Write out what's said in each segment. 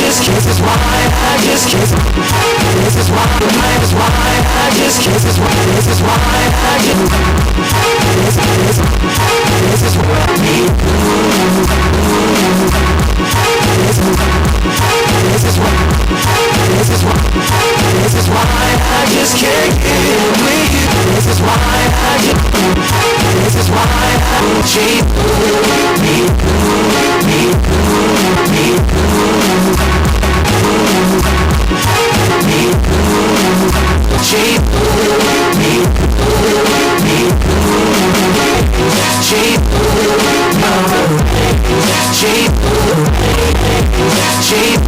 just kiss. This is why I just kiss. This is why I just kiss. This is why I just. This is what I need. This is why I just can't get with you. This is why I just. This is why I cheat me. Cheat me. Cheat. Cheat. Cheat. Cheat.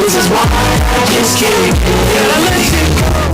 This is why I just can't let you go.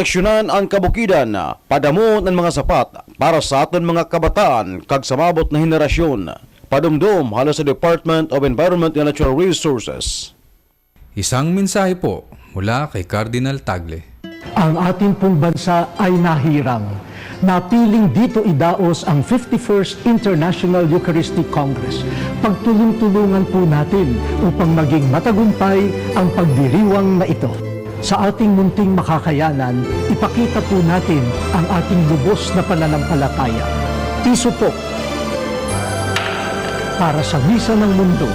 Proteksyonan ang kabukidan, padamo ng mga sapat para sa aton mga kabataan kag samabot na henerasyon. Padumdum hala sa Department of Environment and Natural Resources. Isang mensahe po mula kay Cardinal Tagle. Ang ating pong bansa ay nahirang. Napiling dito idaos ang 51st International Eucharistic Congress. Pagtulong-tulungan po natin upang maging matagumpay ang pagdiriwang na ito. Sa ating munting makakayanan, ipakita po natin ang ating lubos na pananampalataya. Tiso po. Para sa misa ng mundo,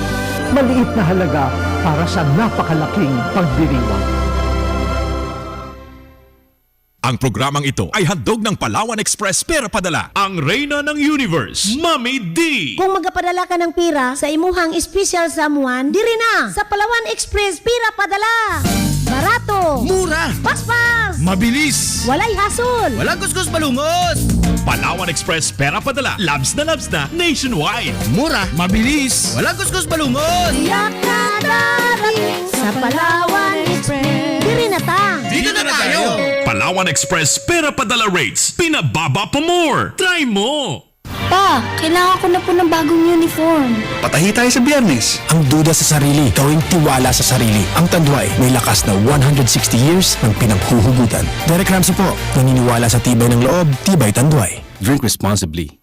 maliit na halaga para sa napakalaking pagdiriwang. Ang programang ito ay handog ng Palawan Express Pera Padala, ang reyna ng universe, Mami D. Kung magapadala ka ng pira sa imuhang special someone, diri na sa Palawan Express Pira Padala. Barato, Mura, paspas, mabilis, walay hasol. walang kuskus balungos. Palawan Express Pera Padala, labs na nationwide. Mura, mabilis, walang kuskus balungos. Tiyak na darating sa Palawan Express. Diri na ta. Dito na tayo. Palawan Express Pera Padala rates, pinababa pa more. Try mo! Pa, kailangan ko na po ng bagong uniform. Patahi tayo sa Biyernes. Ang duda sa sarili, gawing tiwala sa sarili. Ang Tanduay, may lakas na 160 years ng pinaghuhugutan. Derek Ramsey po, naniniwala sa tibay ng loob, tibay Tanduay. Drink responsibly.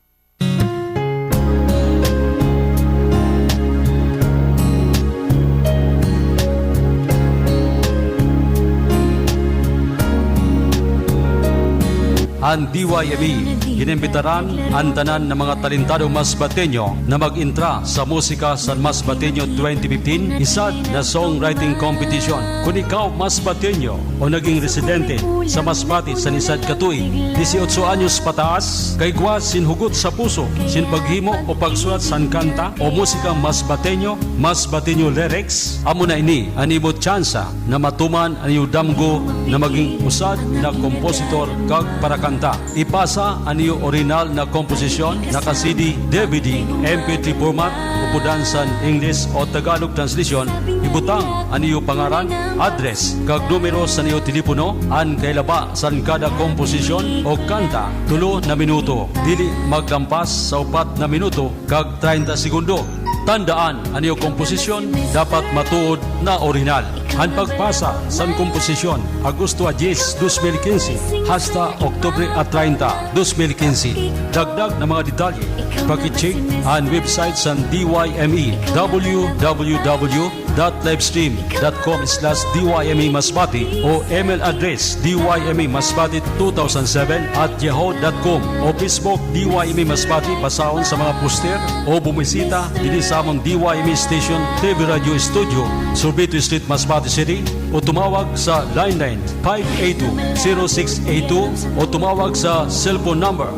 Ang DYME, inimbitaran ang tanan ng mga talentadong Masbateño na mag-intra sa musika sa Masbateño 2015 isad na songwriting competition. Kung ikaw Masbateño o naging residente sa Masbate sa Nisad Katuig, 18 anyos pataas, kay gwa sinhugot sa puso, sin paghimo o pagsulat sa kanta o musika Masbateño, Masbateño lyrics, amo na ini anibot tsansa na matuman ang damgo na maging usad na kompositor kag para kanta. Ipasa ang iyo original na komposisyon naka CD, DVD, MP3 format, upudan sa English o Tagalog translation. Ibutang ang iyo pangaran, address, kag numero sa iyo telepono, an kailaba san kada komposisyon o kanta, 3 na minuto. Dili maglampas sa 4 na minuto kag 30 segundo. Tandaan, ang iyong komposisyon dapat matuod na original. Ang pagpasa sa komposisyon, Agosto 10, 2015, hasta Oktubre 30, 2015. Dagdag na mga detalye, pakicheck ang website sa DYME, www.livestream.com/DYME Masbate o email address dymemasbate2007@yahoo.com o Facebook DYME Masbate pasaon sa mga poster o bumisita dili sa among DYME Station TV Radio Studio, Sorbito Street, Masbate City o tumawag sa line 582-0682 o tumawag sa cellphone number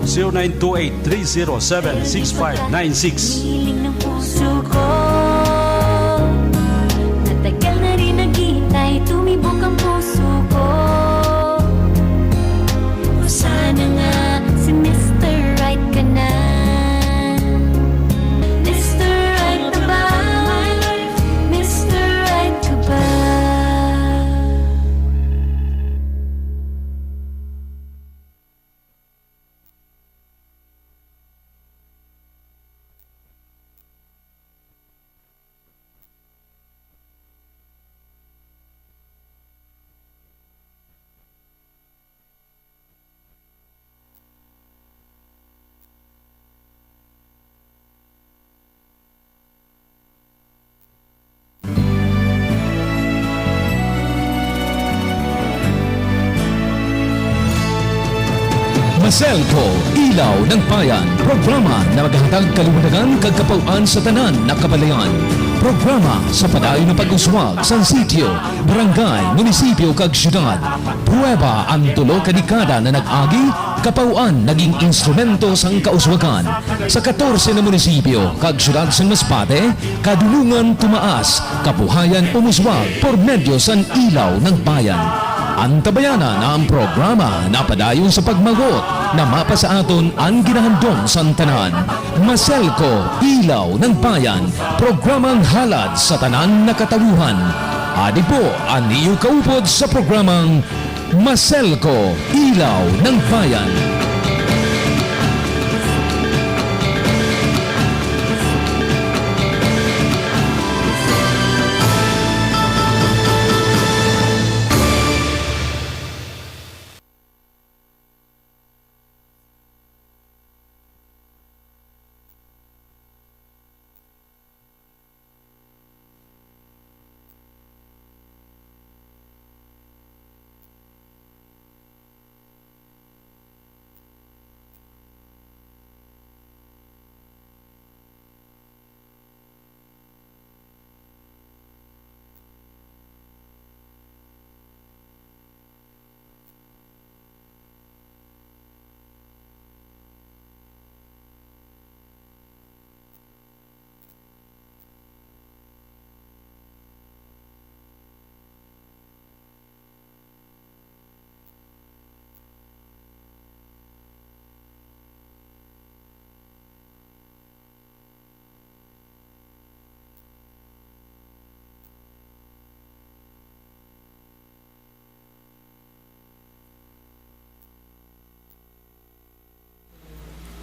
0928-307-6596. Hiling ng puso ko. Matagal na rin naghihintay, tumibok ang puso ko. O sana nga si Mr. Right ka na. Mr. Right na ba? Mr. Right ka ba? Maselco, Ilaw ng Bayan. Programa na maghahatag kaliwanagan kag kapaw-an sa tanan na kabalayan. Programa sa padayon ng pag-uswag sa sitio, barangay, munisipyo kag syudad. Prueba ang 3 ka dekada na nag-agi, kapaw-an naging instrumento sang kauswagan. Sa 14 na munisipyo kag syudad sang Masbate, kadulungan tumaas, kabuhayan umuswag por medyo sang Ilaw ng Bayan. Antabayanan na ang programa na padayon sa pagmagot na mapa sa aton ang ginahandom sa tanan. Maselco, Ilaw ng Bayan, programang halad sa tanan na katawuhan. Adi po ang iyo kaupod sa programang Maselco, Ilaw ng Bayan.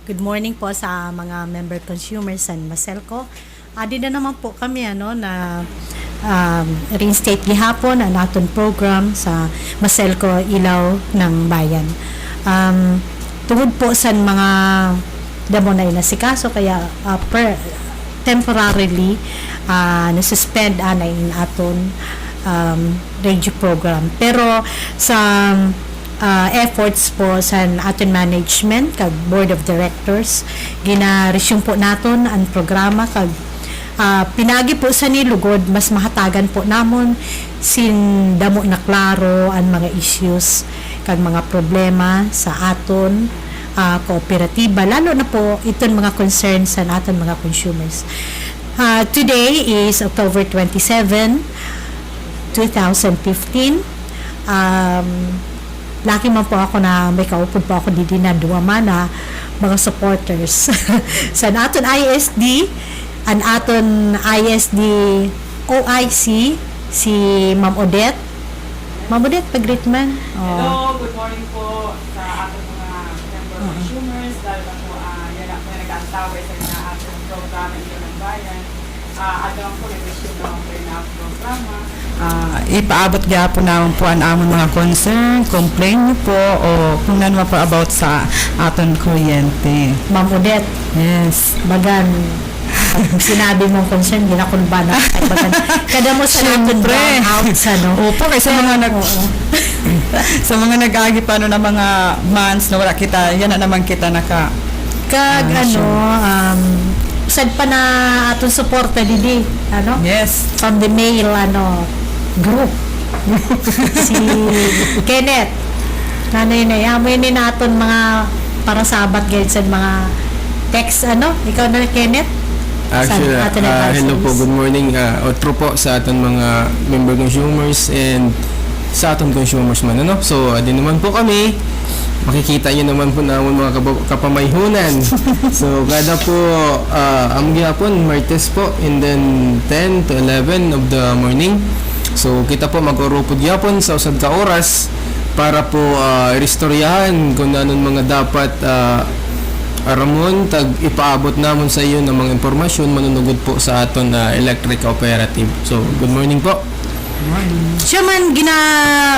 Good morning po sa mga member consumers sa Maselco. Adi na naman po kami na reinstate gihapon ang aton program sa Maselco Ilaw ng Bayan. Tungod po sa mga damo na inasikaso kaya temporarily nasuspend anay in aton radio program. Pero sa efforts po sa aton management kag board of directors gina-resume po naton ang programa kag pinagi po sa nilugod mas mahatagan po namon sin damo na klaro ang mga issues kag mga problema sa aton kooperatiba lalo na po iton mga concerns sa aton mga consumers. Today is October 27, 2015. Laki man po ako na may kaupod po ako didi na duwama na mga supporters sa aton ISD, an aton ISD OIC, si Ma'am Odette. Ma'am Odette, pag-greet man. Hello, good morning po sa ating mga member consumers. Dahil na po, yan ako na nag-antaway sa mga ating program ng bayan. At naman po, nag-wish you ng turn-out programa. Ipaabot niya po naman po ang among mga concern, complain niyo po o kung naman po about sa aton kuryente. Ma'am Odette, Yes. bagan, pag sinabi mong concern, ginakulba na. Ay, bagan, kada mo sa natin Siyempre. brown out sa no? Opo, kaysa mga sa mga nag-agi pa no, na mga months na wala kita, yan na naman kita naka Kag, sad pa na atong suporta didi, yes. from the male, group. Si Kenneth, nanay na, yamoy ni naton mga para sabat guys sa mga text, ikaw na Kenneth? Actually, hello po, good morning. Otro po sa aton mga member consumers and sa aton consumers man, So, din naman po kami, makikita nyo naman po naman mga kapamayhunan. So, kada po, ang gyapon, Martes po, and then 10 to 11 of the morning. So, kita po mag-urupod gyapon sa usad ka oras para po restoryahan kung nanon mga dapat aramon tag ipaabot namon sa iyo ng mga impormasyon manunugod po sa aton electric cooperative. So, good morning po. Siya man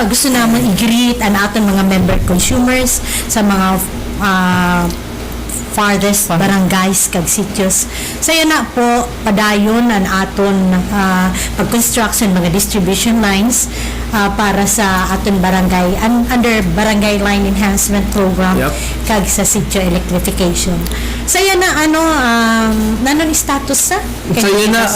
gusto naman i-greet ang ating mga member consumers sa mga farthest barangays kag sityos. Saya na po padayon ang aton pag-construction mga distribution lines para sa aton barangay under Barangay Line Enhancement Program kag sa sitio electrification. Saya na nanon status sa? Saya na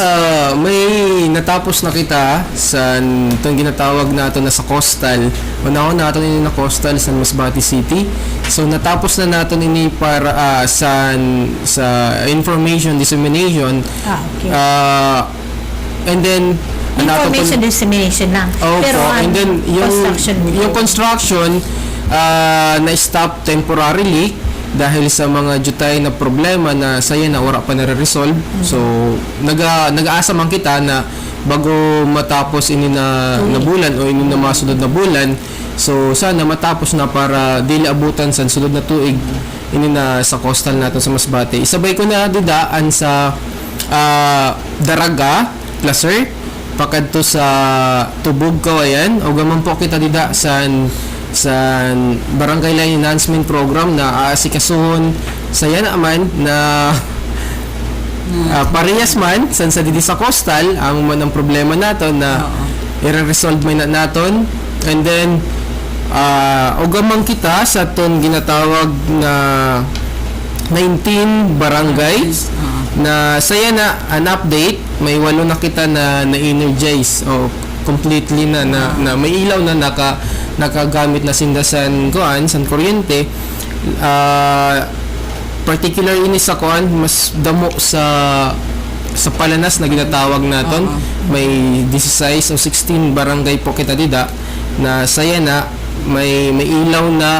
may natapos na kita sa itong ginatawag nato na sa coastal. Una nato ini na coastal sa Masbate City. So natapos na nato ini para sa information dissemination. Okay. And then information dissemination lang. Pero and then yung construction na-stop temporarily dahil sa mga jutay na problema na saya na wala pa nare-resolve. So nag-aasa man kita na bago matapos ini na bulan o ini na masunod na bulan, so sana matapos na para dili abutan sa sunod na tuig ini na sa coastal nato sa Masbate. Isabay ko na didaan sa Daraga, Placer, pakadto sa Tubog, Kawayan, o gaman po kita dida sa Barangay Line Enhancement Program na aasikasuhon sa yan naman na parehas man sa didi sa coastal ang man ang problema nato na i-resolve man naton. And then ugamang kita sa ton ginatawag na 19 barangays na saya na an update, may 8 na kita na energize o completely na may ilaw na nakagamit na sindasan san kuryente. Particular ini sa mas damo sa Palanas na ginatawag naton. May 16 o 16 barangay po kita dida na saya na may ilaw na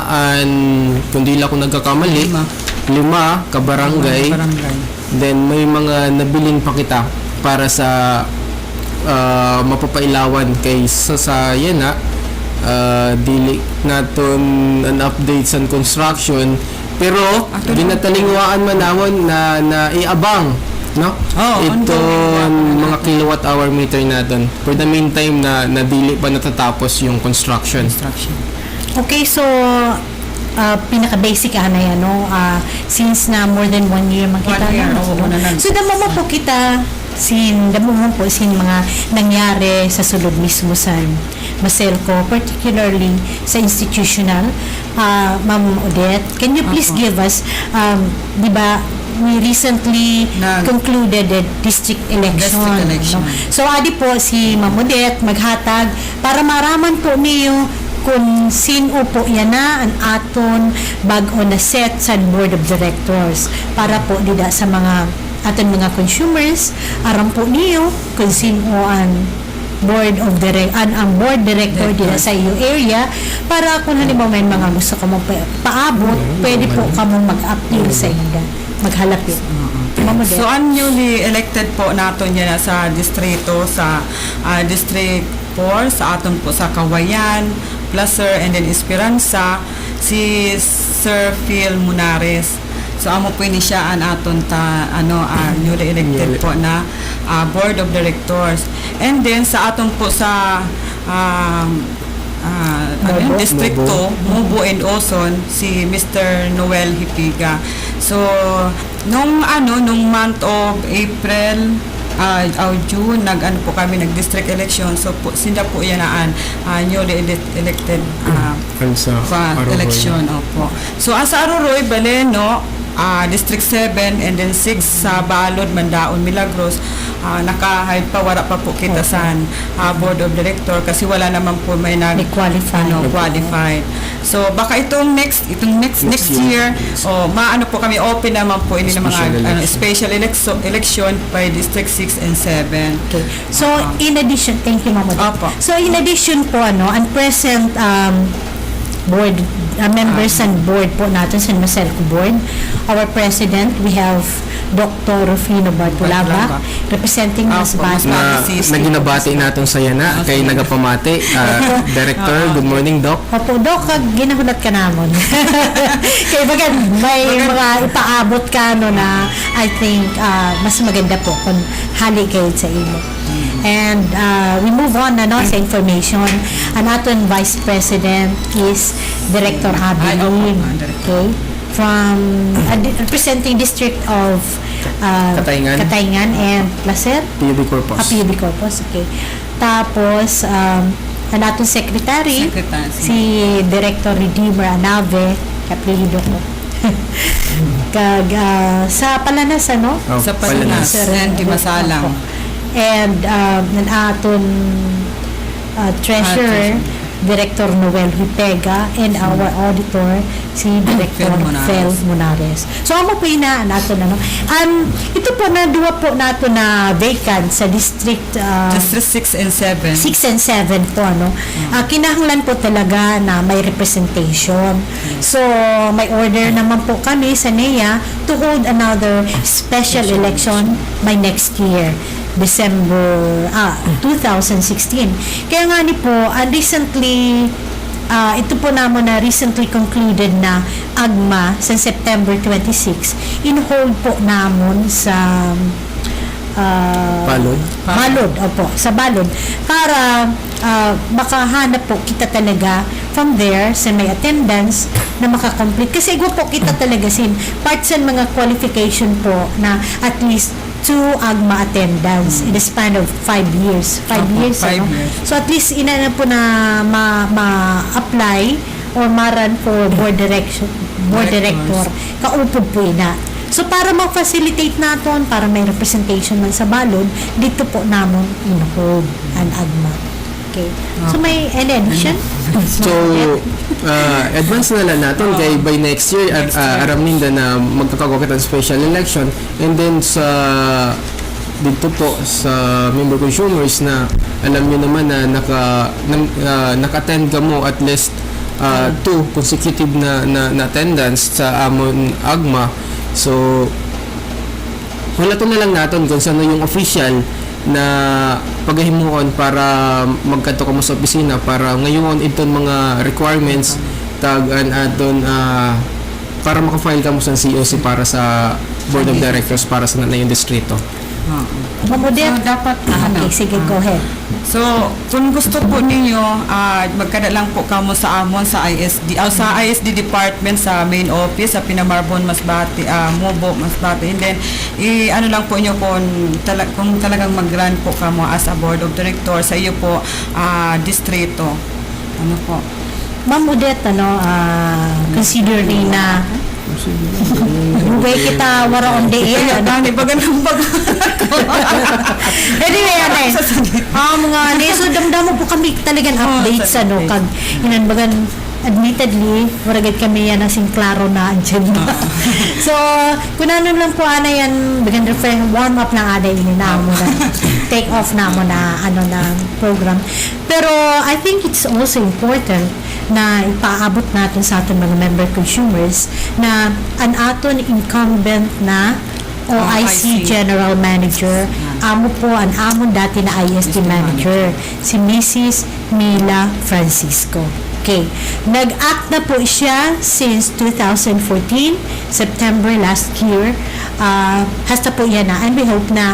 kung di lang ako nagkakamali 5 ka barangay. Then may mga nabilin pa kita para sa mapapailawan kay sa yan na dili naton an update sa construction pero ginatalingwaan man namon na iabang itong mga kilowatt hour meter natin for the meantime na dili pa natatapos yung construction. Okay, so pinaka-basic na yan, since na more than 1 year makita so damo mo po kita damo mo po mga nangyari sa sulod mismo sa Maselco, particularly sa institutional. Ma'am Odette, can you please give us, di ba, we recently concluded the district election. So, adi po si Ma'am Odette maghatag para maraman po niyo kung sino po yan na ang aton bag-o na set sa board of directors para po dida sa mga aton mga consumers aram po niyo kung sino ang board director dila sa iyo area para kung halimbawa may mga gusto ka paabot, pwede po ka mag-appeal sa ida. maghalapit. Mamudet. So, ang newly elected po natin yan sa distrito, sa District 4, sa aton po sa Kawayan, Placer, and then Esperanza, si Sir Phil Munares. So, amo po ini siya ang aton newly elected po na Board of Directors. And then, sa aton po sa District 2, Mubo and Oson, si Mr. Noel Hipiga. So, nung month of April, June, po kami nag-district election. So, sila po yan newly elected election. Opo. So, sa Aroroy, Baleno, District 7 and then 6 sa Balod, Mandaon, Milagros, wala pa po kita sa Board of Director kasi wala naman po may qualified. So baka itong next year maano po kami, open naman po ini ng mga special election by District 6 and 7. Okay. So in addition, thank you Ma'am. So in addition po ang present board members and board po natin sa Maselco Board. Our president, we have Dr. Rufino Bartolaba representing Masbate. Naginabati natin sa yana kay nagapamati. Director, good morning, Doc. Opo, Doc, ginahulat ka namon. Kaya baga, may mga ipaabot ka na I think mas maganda po kung hali kayo sa imo. And we move on sa information. Ang aton Vice President is Director Abilin. Okay? From representing District of Katayngan and Placer? PUB Corpus. PUB Corpus, okay. Tapos, ang aton Secretary, si Director Redeemer Anave, kapilido ko. Sa Palanas, Sa Palanas, Randy Masalang. And ang aton Treasurer, Director Noel Hipega, and our auditor, si Director Fel Munares. So, amo po ina nato ito po na duwa po nato na vacant sa District 6 and 7. 6 and 7 po, kinahanglan po talaga na may representation. So, may order naman po kami sa NEA to hold another special election by next year. December 2016. Kaya nga po, recently ito po naman na recently concluded na AGMA sa September 26 in-hold po namon sa Balod, opo, sa Balod para makahanap po kita talaga from there sa may attendance na makakomplete kasi igwa po kita talaga sin part sa mga qualification po na at least 2 AGMA attendance in the span of 5 years. 5 years. So at least ina na po na ma-apply or maran for board director. Kaupod po ina. So para ma-facilitate naton, para may representation man sa Balod, dito po namon in-hold ang AGMA. Okay. So may any addition? So advance na lang natin kay by next year aram ninda na magkakagwakit ang special election, and then sa dito po sa member consumers na alam niyo naman na naka-attend ka mo at least 2 consecutive na attendance sa amon AGMA. So wala to na lang natin kung saan yung official na paghimuon para magkadto ka mo sa opisina para ngayon iton mga requirements tag-an aton para maka-file ka mo sa COC para sa Board of Directors para sa nanayong distrito. Mamudet. So, dapat okay, sige, go ahead. So, kung gusto po ninyo, magkada lang po kamo sa amon sa ISD, sa ISD department sa main office sa Pinamarbon, Masbate, Mobo, Masbate. And then lang po inyo kung talagang mag-run po kamo as a board of director sa iyo po distrito. Ano po? Ma'am Odette, considering na buway kita wara on the air. Dami ba ganun ba? Anyway, mga so damdamo po kami talagang updates kag inanbagan admittedly waragad kami yan asing klaro na andyan. So kung ano lang po yan bagan warm up lang ada ini na mo na take off na mo na na program. Pero I think it's also important na ipaabot natin sa ating mga member consumers na an aton incumbent na OIC General Manager, amo po ang amon dati na IST Manager, si Mrs. Mila Francisco. Okay. Nag-act na po siya since 2014, September last year. Hasta po yan na. And we hope na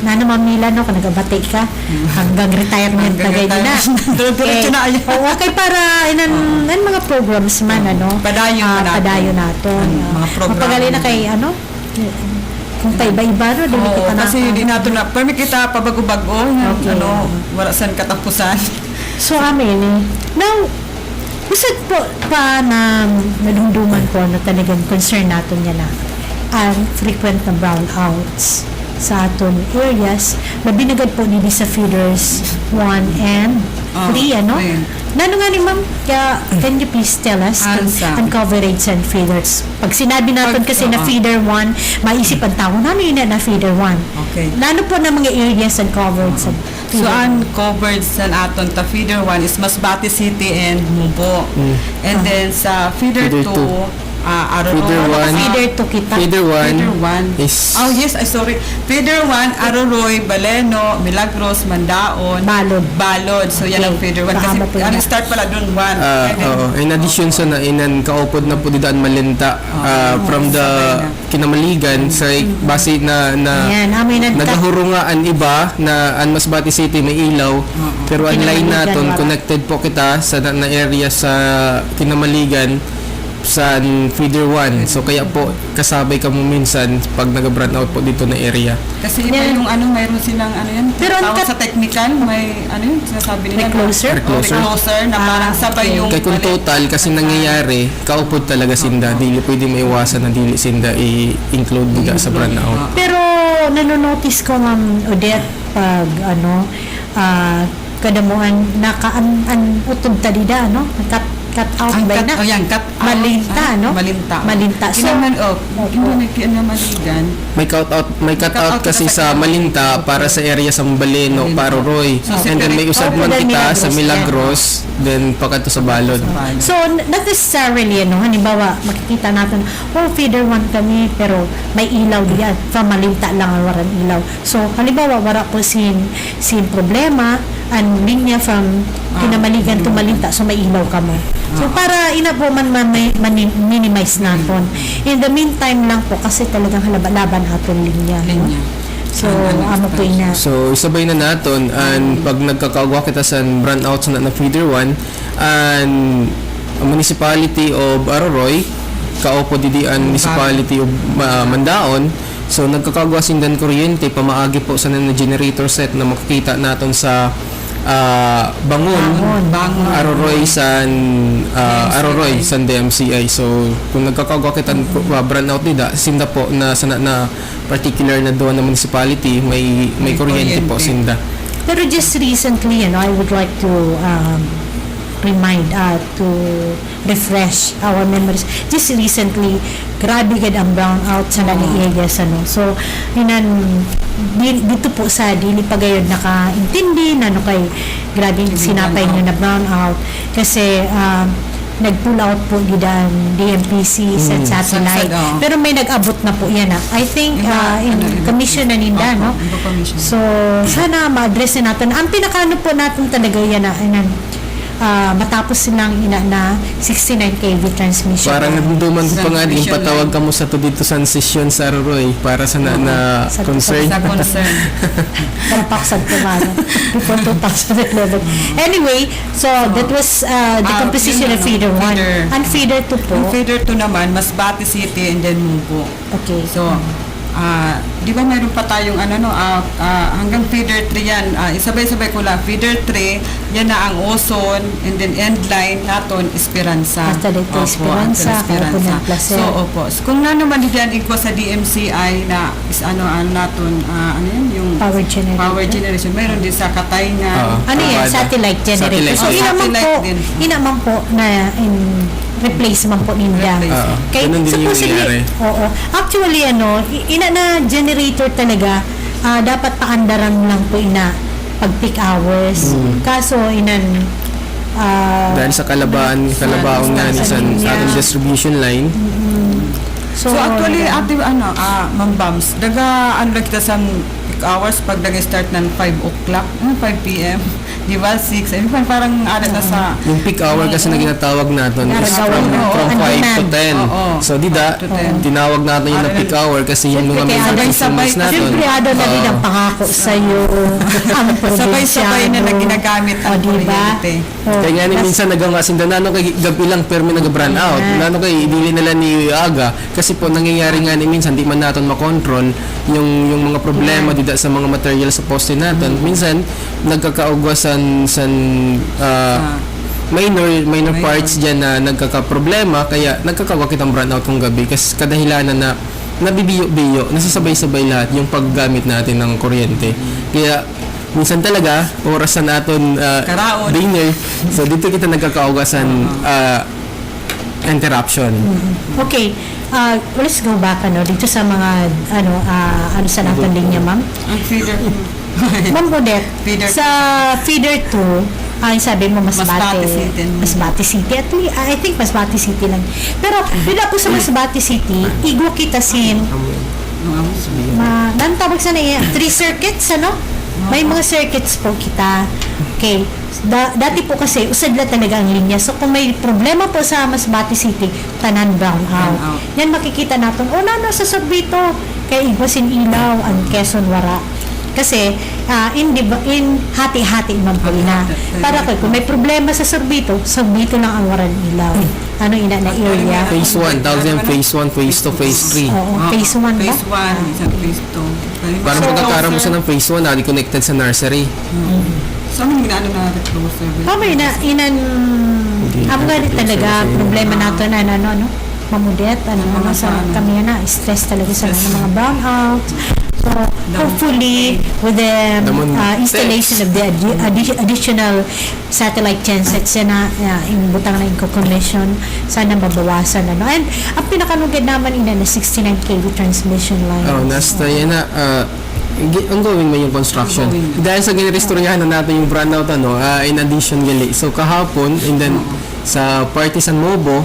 Nana Mamila, no, kung nagabati ka, hanggang retirement na ganyan na. Diretso na ayan. Okay, para inan mga programs man, padayon naton. Mga programa. Mapagali na kay, kung pa iba-iba, no, dili Oo, kita na. kasi di nato na, permi kita pabago-bago, Okay. wala saan katapusan. So, amin, now, usad po pa na nadumduman po na talagang concern natin niya na ang frequent na brownouts sa aton areas. Mabinagad po nili sa feeders 1 and 3, Nano nga ni ma'am, can you please tell us ang coverage sa feeders? Pag sinabi natin kasi na feeder 1, maisip ang tao, nano yun na feeder 1? Okay. Nano po na mga areas ang covered sa So, ang covered sa aton ta feeder 1 is Masbate City and Mubo. And then sa feeder 2, Aroroy. Feeder 2 kita. Feeder 1 Feeder 1 is... Oh yes, sorry. Feeder 1, Aroroy, Baleno, Milagros, Mandaon, Balod. So yan ang feeder 1 kasi ang start pala doon 1. In addition sa inan kaupod na po didaan Malinta from the Kinamaligan sa base na nagahurungaan iba na ang Masbate City may ilaw pero ang line naton connected po kita sa na area sa Kinamaligan sa feeder 1. So kaya po kasabay ka mo minsan pag nag-brand out po dito na area. Kasi iba yung mayroon silang yan. Pero tawag sa technical, may sinasabi nila. Recloser na parang sabay yung... Kaya kung total kasi nangyayari, kaupod talaga sinda. Dili pwede maiwasan na dili sinda i-include diga sa brand out. Pero nanonotice ko, Ma'am Odette, pag kadamuan utod talida, cut out ba na? Cut out. Malinta, no? Malinta. So, hindi na maligan. May cut out kasi sa Malinta para sa area sa Baleno, Paroroy. And then may usad man kita sa Milagros, then pagkato sa Balod. So, not necessarily, halimbawa, makikita natin, feeder 1 kami, pero may ilaw diyan. From Malinta lang ang waran ilaw. So, halimbawa, wala po sin problema, ang linya from Kinamaligan to Malinta, so may ilaw ka mo. So, para ina po minimize natin. In the meantime lang po, kasi talagang laban aton linya. So, amo po ina. So, isabay na naton, and pag nagkakaugwa kita sa brand out sa na feeder 1, and municipality of Aroroy, kaupo didi ang municipality of Mandaon, so nagkakagawa sindan kuryente pamaagi po sa na generator set na makikita naton sa Bangon, Aroroy San DMCI. So kung nagkakagawa kita brand out nila sinda po na sana na particular na doon na municipality may kuryente po sinda. Pero just recently, I would like to to refresh our memories. Just recently, grabe gad ang brownout sa nani areas, So, dito po sa dili pa gayud nakaintindi kay grabe sinapay nyo na brownout kasi nag-pull out po gid DMPC sa satellite. Pero may nag-abot na po yan. I think in commission na ninda, no? So, sana ma-address natin. Ang pinakano po natin talaga yan matapos silang na 69 kV transmission. Parang nagduman ko pa nga din patawag ka mo sa to dito sa session sa Aroroy para sa na concern. Sa concern. Palpaksad ko ba before 2011. Anyway, so that was the composition of feeder 1. And feeder 2 po. Feeder 2 naman, Masbate City and then Mubo. Okay. So, di ba mayroon pa tayong hanggang feeder 3 yan, isabay-sabay ko lang, feeder 3 yan na ang Oson, and then end line naton Esperanza. Hasta dito Esperanza. So opo, so, kung na naman diyan igwa sa DMCI na is naton yung power generation, mayroon din sa Katayngan. Satellite generator. So inaman po na in replacement po ninda. Kaya supposedly, actually ina na generator talaga dapat paandaran lang po pag peak hours. Kaso Dahil sa kalabaon nga ni sa ating distribution line. So actually, ate, Ma'am Bams, daga, lang kita sa peak hours pag nag-start ng 5 o'clock, 5 p.m., di ba, 6, I mean, parang na sa... Yung peak hour kasi na ginatawag natin is from 5 to 10. So, tinawag natin yung na peak hour kasi yung mga major consumers natin. Siyempre, na din ang pangako sa'yo, ang probinsya. Sabay-sabay na ginagamit ang kuryente. Kaya nga ni minsan nagangasin na nano kay gabi lang pero may nag-brand out. Nano kay idili nila ni aga kasi po nangyayari nga ni minsan di man natin makontrol yung mga problema dito sa mga materials sa poste natin. Minsan nagkakaugwasan minor parts diyan na nagkakaproblema kaya nagkakawakit ang brownout kung gabi kasi kadahilanan na nabibiyo-biyo, nasasabay-sabay lahat yung paggamit natin ng kuryente. Kaya minsan talaga oras na natin dinner, so dito kita nagkakaugasan interruption. Okay. Let's go back dito sa mga ano sa natin linya, ma'am. Ang feeder. Ma'am Odette, sa feeder 2, sabi mo Masbate City. At least, I think Masbate City lang. Pero bila po sa Masbate City, Igo Kitasin, nan tawag sa na 3 circuits, ano? May mga circuits po kita. Okay. Dati po kasi, usad lang talaga ang linya. So, kung may problema po sa Masbate City, tanan brown out. Yan makikita natin, nasa Sorbito. Kaya igwasin ilaw ang Quezon Wara. Kasi, in hati-hati man po ina. Para kung may problema sa Sorbito lang ang waran ilaw. Ano ina na area? Phase 1, tawag yan phase 1, phase 2, phase 3. Oo, phase 1 ba? Phase 1, isang phase 2. Parang pagkakaroon mo sa ng phase 1, di connected sa nursery. So, ano ginano na recloser? Kami ang gani talaga, problema nato na mamudet, sa kami stress talaga sa mga brownout. So, hopefully, with the installation of the additional satellite gensets na butang na commission, sana mabawasan. And ang pinakanugid naman na 69 kV transmission line. Nasta yan na, ongoing man yung construction. Dahil sa ginirestoryahan na natin yung brownout, in addition gali. So, kahapon, and then, sa Partisan Mobo,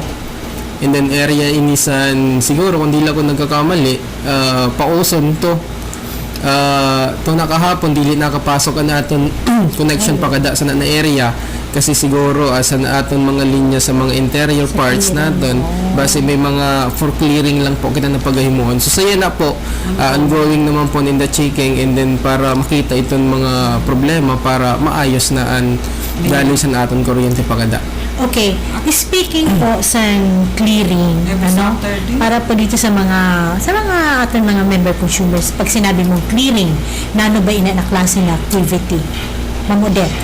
and then area inisan, siguro, kung di lang ko nagkakamali, pauson to, nakahapon dili nakapasok ang aton connection pa kada sa na area kasi siguro sa aton mga linya sa mga interior parts naton base may mga for clearing lang po kita napagahimuon. So saya na po ongoing naman po in the checking and then para makita itong mga problema para maayos na ang daloy sa aton kuryente pa kada. Okay, speaking po sa clearing, para po dito sa mga ating mga member consumers, pag sinabi mong clearing, nano ba ina na klase na activity? Ma'am Odette,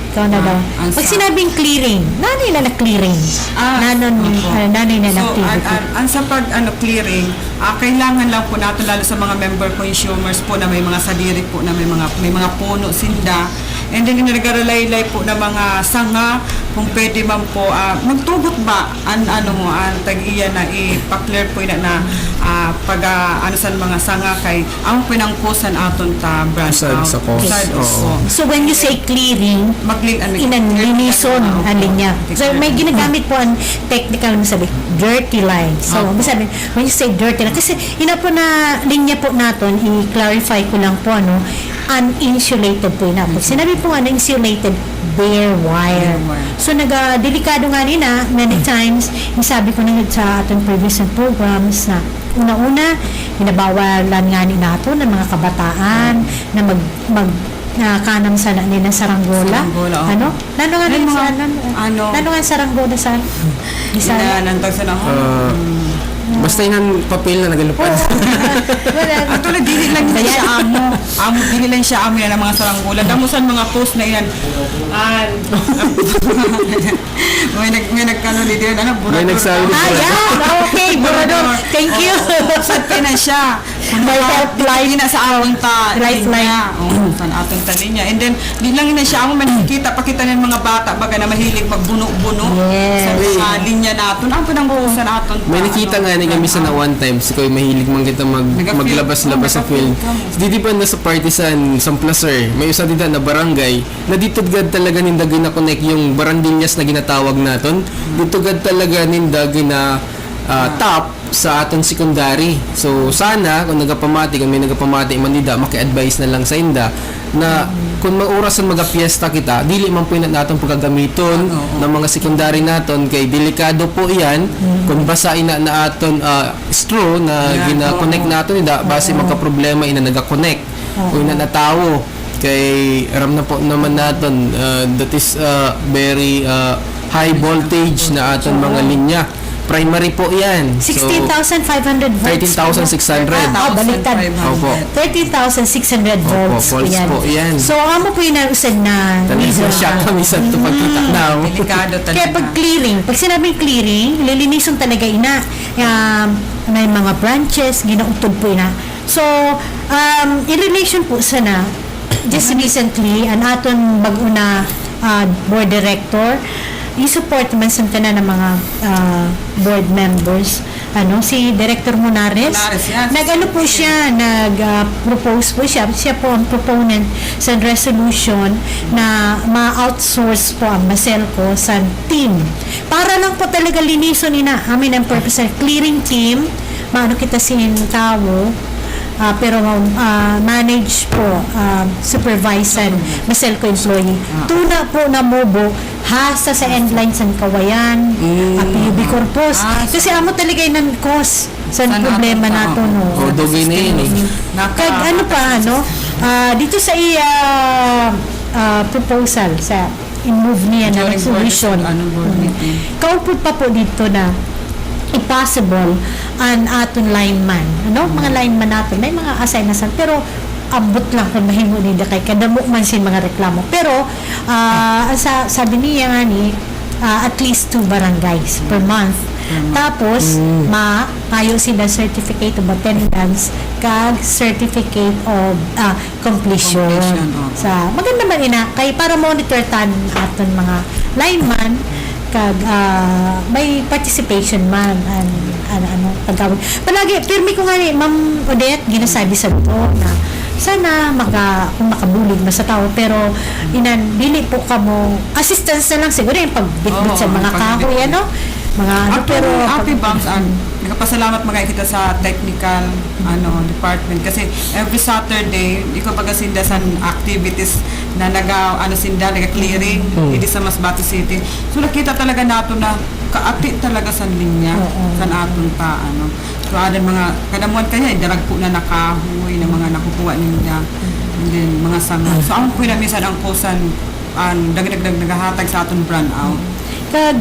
ikaw na daw. Pag sinabing clearing, nano ina na clearing? Nano ina na activity? Ang sa pag clearing, kailangan lang po natin lalo sa mga member consumers po na may mga sadiri po na may mga puno sinda. And then nag-aralaylay po na mga sanga, kung pwede man po, magtugot ba ang tag-iya na ipa-clear po na pag san mga sanga kay ang pinangkusan aton ta branch out. So when you say clearing, inanlinison ang linya. So may ginagamit po ang technical sabi, dirty line. So sabi, when you say dirty line, kasi ina po na linya po natin, i-clarify ko lang po uninsulated po ina. Pag sinabi po insulated, bare wire. So delikado nga nina many times, yung sabi ko na sa ating previous programs na una-una, hinabawalan nga ni nato ng mga kabataan na kanang sana nila saranggola. Lalo nga saranggola sa nantag sa basta yun papel na nagalupad. Actually, dili lang siya dili lang siya amo ng mga saranggola. Damusan mga post na yan. May nagkano dito yan, burador. May nagsabi dito. Okay, burador. Thank you. Sad na siya. May helpline na sa aton ta Lifeline. linya. Sa aton ta linya. And then di lang ina siya amo man pakita ng mga bata baga na mahilig magbuno-buno Yes. sa mga linya naton. Ang pinangbuhusan aton ta. May nakita nga ni kami sa na one time, si Koy mahilig man kita maglabas-labas sa field. Dito pa na sa partisan, sa placer, may usa dito na barangay, na dito gad talaga ninda gina-connect yung barandilyas na ginatawag naton. Dito gad talaga ninda gina top sa aton secondary. So sana kung may nagapamati man nida, maki-advise na lang sa inda na kung maurasan magapiesta kita, dili man po naton pagkagamiton ng mga secondary naton kay delikado po iyan kung basa ina na aton straw na gina-connect naton ida base magka-problema ina naga-connect o ina na tawo kay aram na po naman naton that is very high voltage na aton mga linya. Primary po yan. 16,500 volts. 13,600. Baliktad. Opo. 13,600 volts. Opo, volts po yan. So, amo po yung nausad na Talagang siya kami sa ito pagkita na. Delikado talaga. Kaya pag clearing, pag sinabing clearing, lilinisun talaga ina. May mga branches, ginautod po ina. So, in relation po sana, just recently, ang aton bago na board director, i-support naman sa tanan ng mga board members. Si Director Monares, yes. nag-ano po siya, nag-propose po siya. Siya po ang proponent sa resolution na ma-outsource po ang Maselco sa team. Para lang po talaga linison amin ang purpose ng clearing team, maano kita sintawo, pero manage po, supervisan Maselco employee. Tuna po na mobo hasta sa endline sa Kawayan, PUB Corpus. Kasi amo talaga yung cause sa problema nato, no. Dugay na yun eh. Kag dito sa proposal sa in-move niya na resolution. Kaupod pa po dito na impossible an aton lineman. Mga lineman natin, may mga assign pero ambot lang kung mahimo nila kay kadamo man sin mga reklamo. Pero sabi niya nga at least 2 barangays per month. Tapos maayo sila certificate of attendance kag certificate of completion. Sa maganda man kay para monitor tan aton mga lineman kag may participation man pagawin. Palagi pirmi ko nga ni Ma'am Odette ginasabi sa to na sana kung makabulig na sa tao pero dili po kamo assistance na lang siguro yung pagbitbit sa mga kahoy mga pero happy bumps nagpasalamat mga kita sa technical department kasi every Saturday iko pagasinda sa activities na naga clearing hindi sa Masbate City. So nakita talaga nato na kaati talaga sa linya sa aton pa so adan mga kadamuan kanya dalag po na nakahoy na mga nakukuha ninyo and then mga sanga. So ang kuya minsan ang kusan dagdag nagahatag sa aton brand out. Kag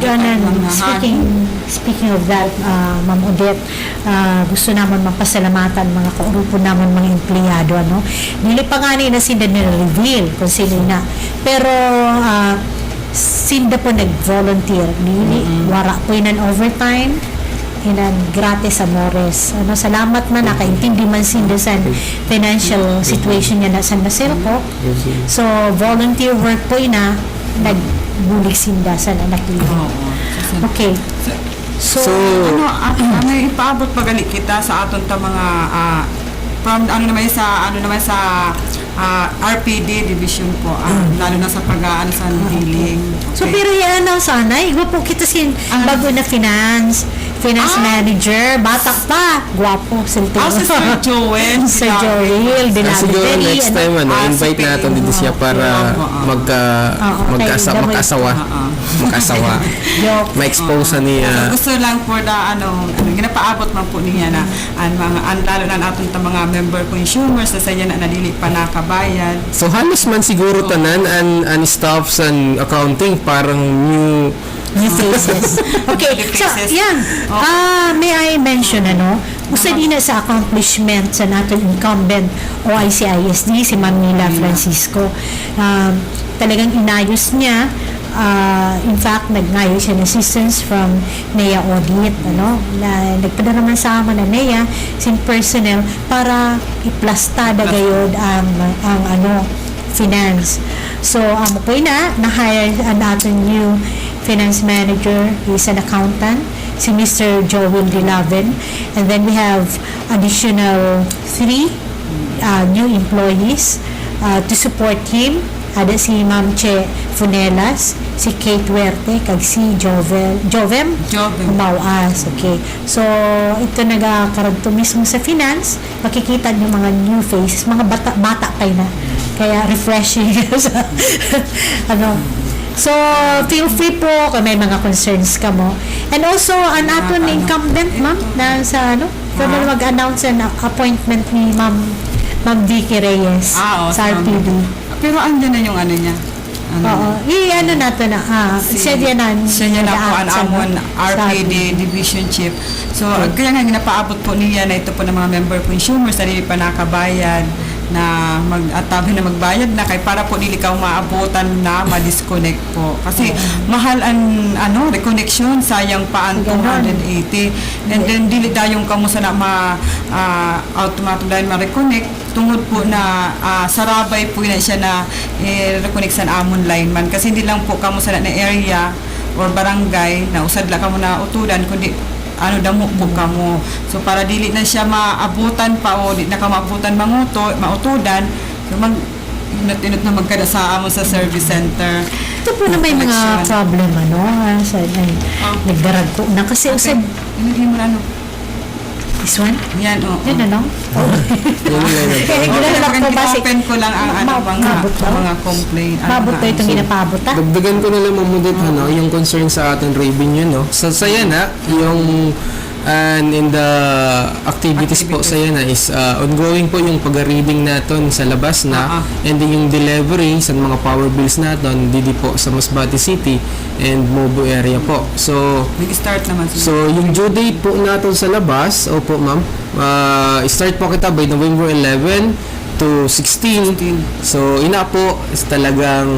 speaking of that, Ma'am Odette, gusto naman mapasalamatan mga kaurupo naman mga empleyado dili pa nga na sila nire-reveal kung sino na pero sinda po nag-volunteer dili wara po yun overtime gratis amores salamat man nakaintindi man sinda sa financial situation niya na sa Maselco. So volunteer work po nagbulig sinda sa nakilin. Okay. So may ipaabot pagali kita sa aton ta mga from naman sa RPD division po lalo na sa sa healing. So pero yan sana igwa po kita bago na finance manager, bata pa, guwapo, siltero. Si Sir Joel. Sir Joel, siguro next time invite natin dito siya para mag-asawa. Ma-expose niya. Gusto lang for the ginapaabot man po niya na lalo na aton ta mga member consumers na sa na nadili pa nakabayad. So halos man siguro tanan ang staffs and accounting parang new faces. Okay, so yan. May I mention usad ina sa accomplishment sa natin incumbent OIC-ISD si Ma'am Nila Francisco. Talagang inayos niya in fact, nagngayos siya ng assistance from NEA Audit, na nagpadala naman sa amin na NEA, sin personnel, para iplasta na gayod ang finance. So, po na-hire ang ating new finance manager. He's an accountant, si Mr. Joel Dilaven. And then we have additional 3 new employees to support him. Ada si Ma'am Che Funelas, si Kate Huerte, kag si Jovem Mawas. Okay. So, ito nagkaroon mismo sa finance. Makikita niyo mga new faces, mga bata pa na. Kaya refreshing. So, feel free po kung may mga concerns ka mo. And also, an aton incumbent, ma'am, na sa kung mag-announce ang appointment ni Ma'am Vicky Reyes sa RPD. Pero andyan na yung niya. Oo. Nato na. Siya niya na po ang amon RPD Division Chief. So, kaya nga ginapaabot po niya na ito po ng mga member consumers na hindi pa nakabayad na mag-atabi na magbayad na kay para po dili ka maabutan na ma-disconnect po. Kasi mahal ang reconnection, sayang pa ang 280. And then dili dayong kamo sa na automatic line ma-reconnect tungod po na sarabay po na siya na reconnect sa amon lineman. Kasi hindi lang po kamo sa na area or barangay na usad la kamo na utudan kundi damo po kamo. So para dili na siya maabutan pa o di na ka maabutan mautudan, so inot na magkada sa amon sa service center. Ito po na may mga problem nagdarag ko na kasi usad hindi mo this one? Yan, Yan open ko lang ang mga complaint. Mabot ko itong ginapabot Dagdagan ko na lang mamudit yung concern sa ating revenue sa Sayana, yung and in the activities po sa Sayana is ongoing po yung pag-reading natin sa labas na and then yung delivery sa mga power bills natin didi po sa Masbate City and Mobo area po. So nag-start naman so yung due date po natin sa labas, opo ma'am, start po kita by November 11 to 16. So ina po is talagang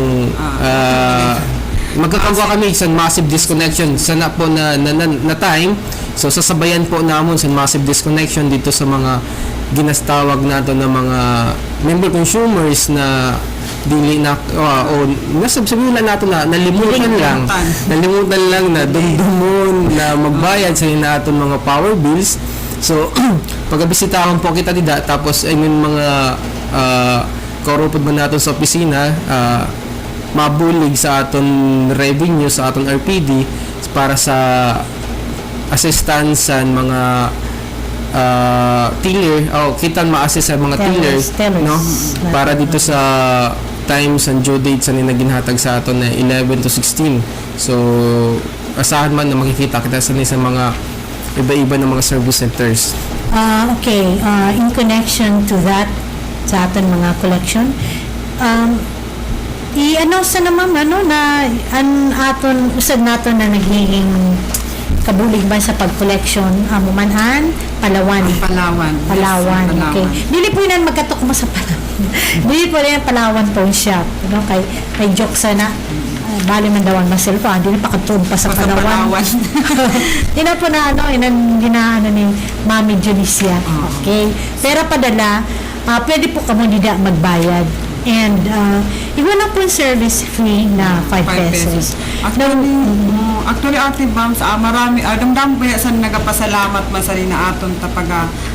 magkakagawa kami sa massive disconnection sana po na time. So sasabayan po namon sa massive disconnection dito sa mga ginastawag nato na mga member consumers na dili na nasabihin nato na nalimutan lang na dumdumon na magbayad sa naton mga power bills. So pagabisitahon po kita dida tapos mga korupod man nato sa opisina mabulig sa aton revenue sa aton RPD para sa assistance sa mga tiller kitang ma-assist sa mga tellers para dito sa times and due dates na ginhatag sa aton na 11 to 16. So asahan man na makikita kita sa mga iba-iba ng mga service centers. Okay, in connection to that sa aton mga collection, i-announce na naman na aton usad nato na nagiging kabulig ba sa pag-collection Mumanhan, Palawan. Okay. Dili po yan magkatok mo sa Palawan. Dili po yan Palawan Pawn Shop. Kay joke sana bali man daw ang maselfa, dili pa katun pa sa Palawan. Yun po na ginaano ni Mami Junicia. Okay. Pero padala, pwede po kamo nila magbayad. And iba na po yung service fee na 5 pesos. Actually, Ate Bam, marami, damdam po sa nagapasalamat man sa na aton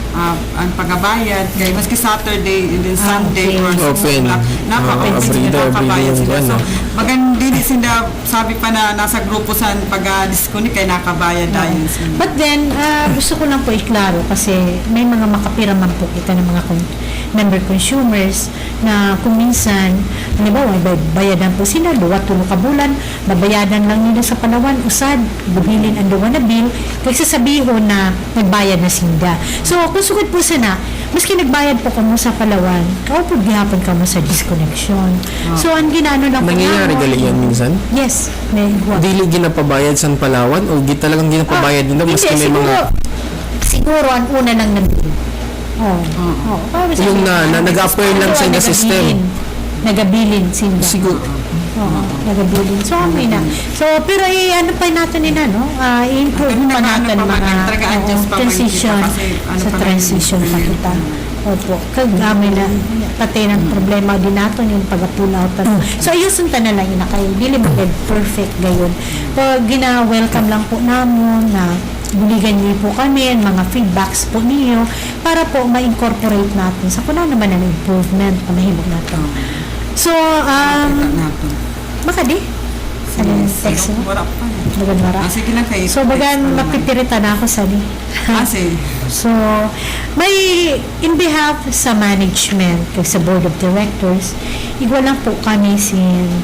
ang pagabayad kay maski Saturday and then Sunday or open nakabayad sila. So maganda sila sabi pa na nasa grupo sa pag-disconnect kay nakabayad dayon sila. But then gusto ko lang po iklaro kasi may mga makapiraman po kita ng mga member consumers na kung minsan halimbawa bayadan po sila 2-3 ka bulan babayadan lang nila sa Palawan usad bubilin ang duwa na bill kasi sabihin na nagbayad na sinda. So kung sugod po sana maski nagbayad po kamo sa Palawan kao po gihapon kamo sa disconnection. So ang ginano lang nangyayari gali yan minsan? Yes, dili ginapabayad sa Palawan o talagang ginapabayad nila maski may mga siguro ang una lang na bill. Yung nag-apply lang sa system. Nagabilin sila. Siguro. Oo, nagabilin. So, amoy na. So, pero ano pa natin nila, no? I-improve pa natin mga transition. Sa transition pa kita. Opo. Kag-amoy na. Pati ng problema din natin yung pag-pull out. So, ayusun ta na lang yun na kayo. Dili mag-perfect gayon. Pag gina-welcome lang po namin na buligan niyo po kami, mga feedbacks po niyo para po ma-incorporate natin sa kuna naman ang improvement na mahimog natin. So, baka di? Ano yung text mo? Wala pa. Bagan-wara. Sige lang kayo. So, bagan mapipirita na ako sa di. Sige. So, may in behalf sa management kay sa board of directors, igwa lang po kami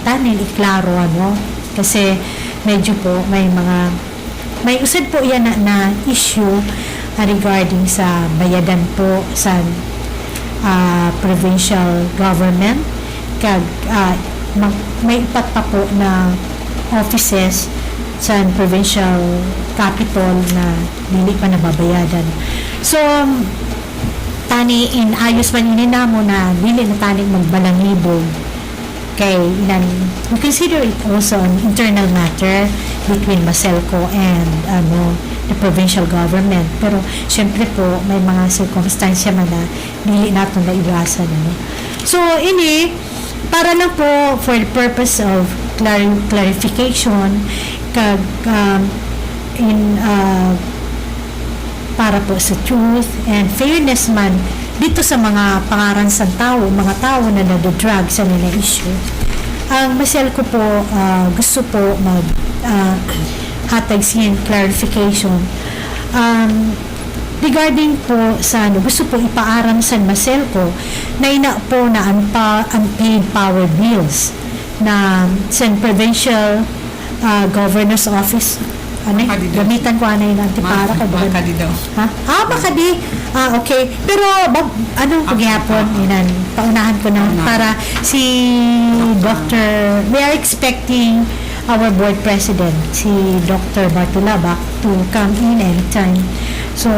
tanin iklaro ano kasi medyo po may usad po yan na issue regarding sa bayadan po sa provincial government kag may ipat pa po na offices sa provincial capital na dili pa nababayadan. So, tani ayos man ininamo na dili na tani magbalangibog kay we consider it also an internal matter between Maselco and the provincial government. Pero syempre po may mga circumstansya man na dili natin na iwasan. So, para lang po for the purpose of clarification kag para po sa truth and fairness man dito sa mga pangaran sa mga tao na nado-drug sa nila issue. Ang Maselco po gusto po hatag siya clarification regarding po sa gusto po ipaaram sa Maselco na ina po na unpaid power bills na sa provincial governor's office gamitan ko yung antipara ko doon. Baka di daw. Ha? Baka di. Okay. Pero, paghihapon, paunahan ko na para si Dr. We are expecting our board president, si Dr. Bartolabak, to come in anytime. So,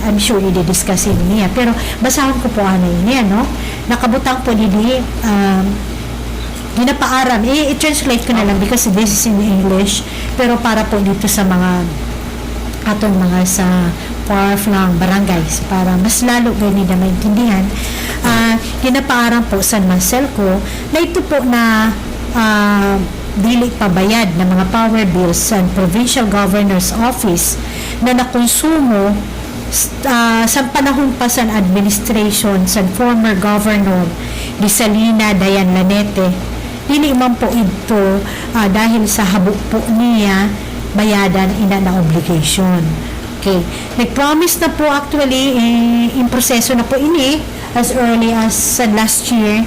I'm sure i-discuss niya. Pero, basahan ko po niya, no? Nakabutang po ginapaaram. I-translate ko na lang because this is in English. Pero para po dito sa mga sa far-flung barangays para mas lalo ganyan na maintindihan. Ginapaaram po sa Maselco na ito po na dili pabayad ng mga power bills sa provincial governor's office na nakonsumo sa panahon pa sa administration sa former governor Rizalina Dayan Lanete. Dili man po ito dahil sa habok po niya bayadan ina na obligation. Okay. Nag-promise na po actually in proseso na po as early as last year.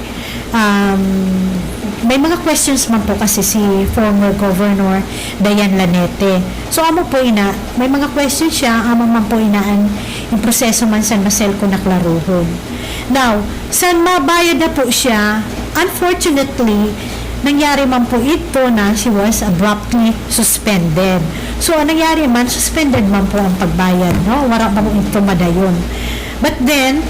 May mga questions man po kasi si former Governor Dayan Lanete. So amo po may mga questions siya, amo man po in proseso man sa Maselco na klaruhon. Now, saan mabayad na po siya? Unfortunately, nangyari man po ito na she was abruptly suspended. So, nangyari man, suspended man po ang pagbayad, no? Wala pa po ito madayon. But then,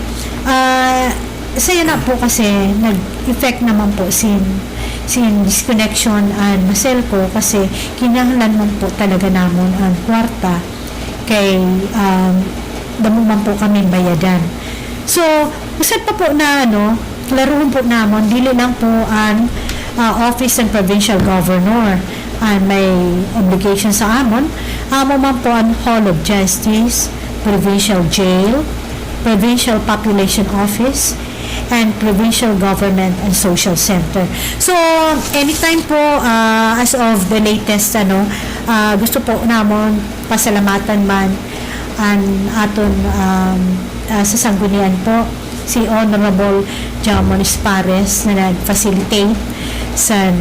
saya na po kasi nag-effect naman po sin disconnection and Maselco kasi kinahanglan man po talaga namon ang kwarta kay damo man po kami bayadan. So, usap pa po na klaruhon po namon dili lang po ang office ng provincial governor may obligation sa amon man po ang Hall of Justice, provincial jail, provincial population office, and provincial government and social center. So anytime po as of the latest gusto po namon pasalamatan man ang aton sa sanggunian po si Honorable Jamonis Pares na nag-facilitate sa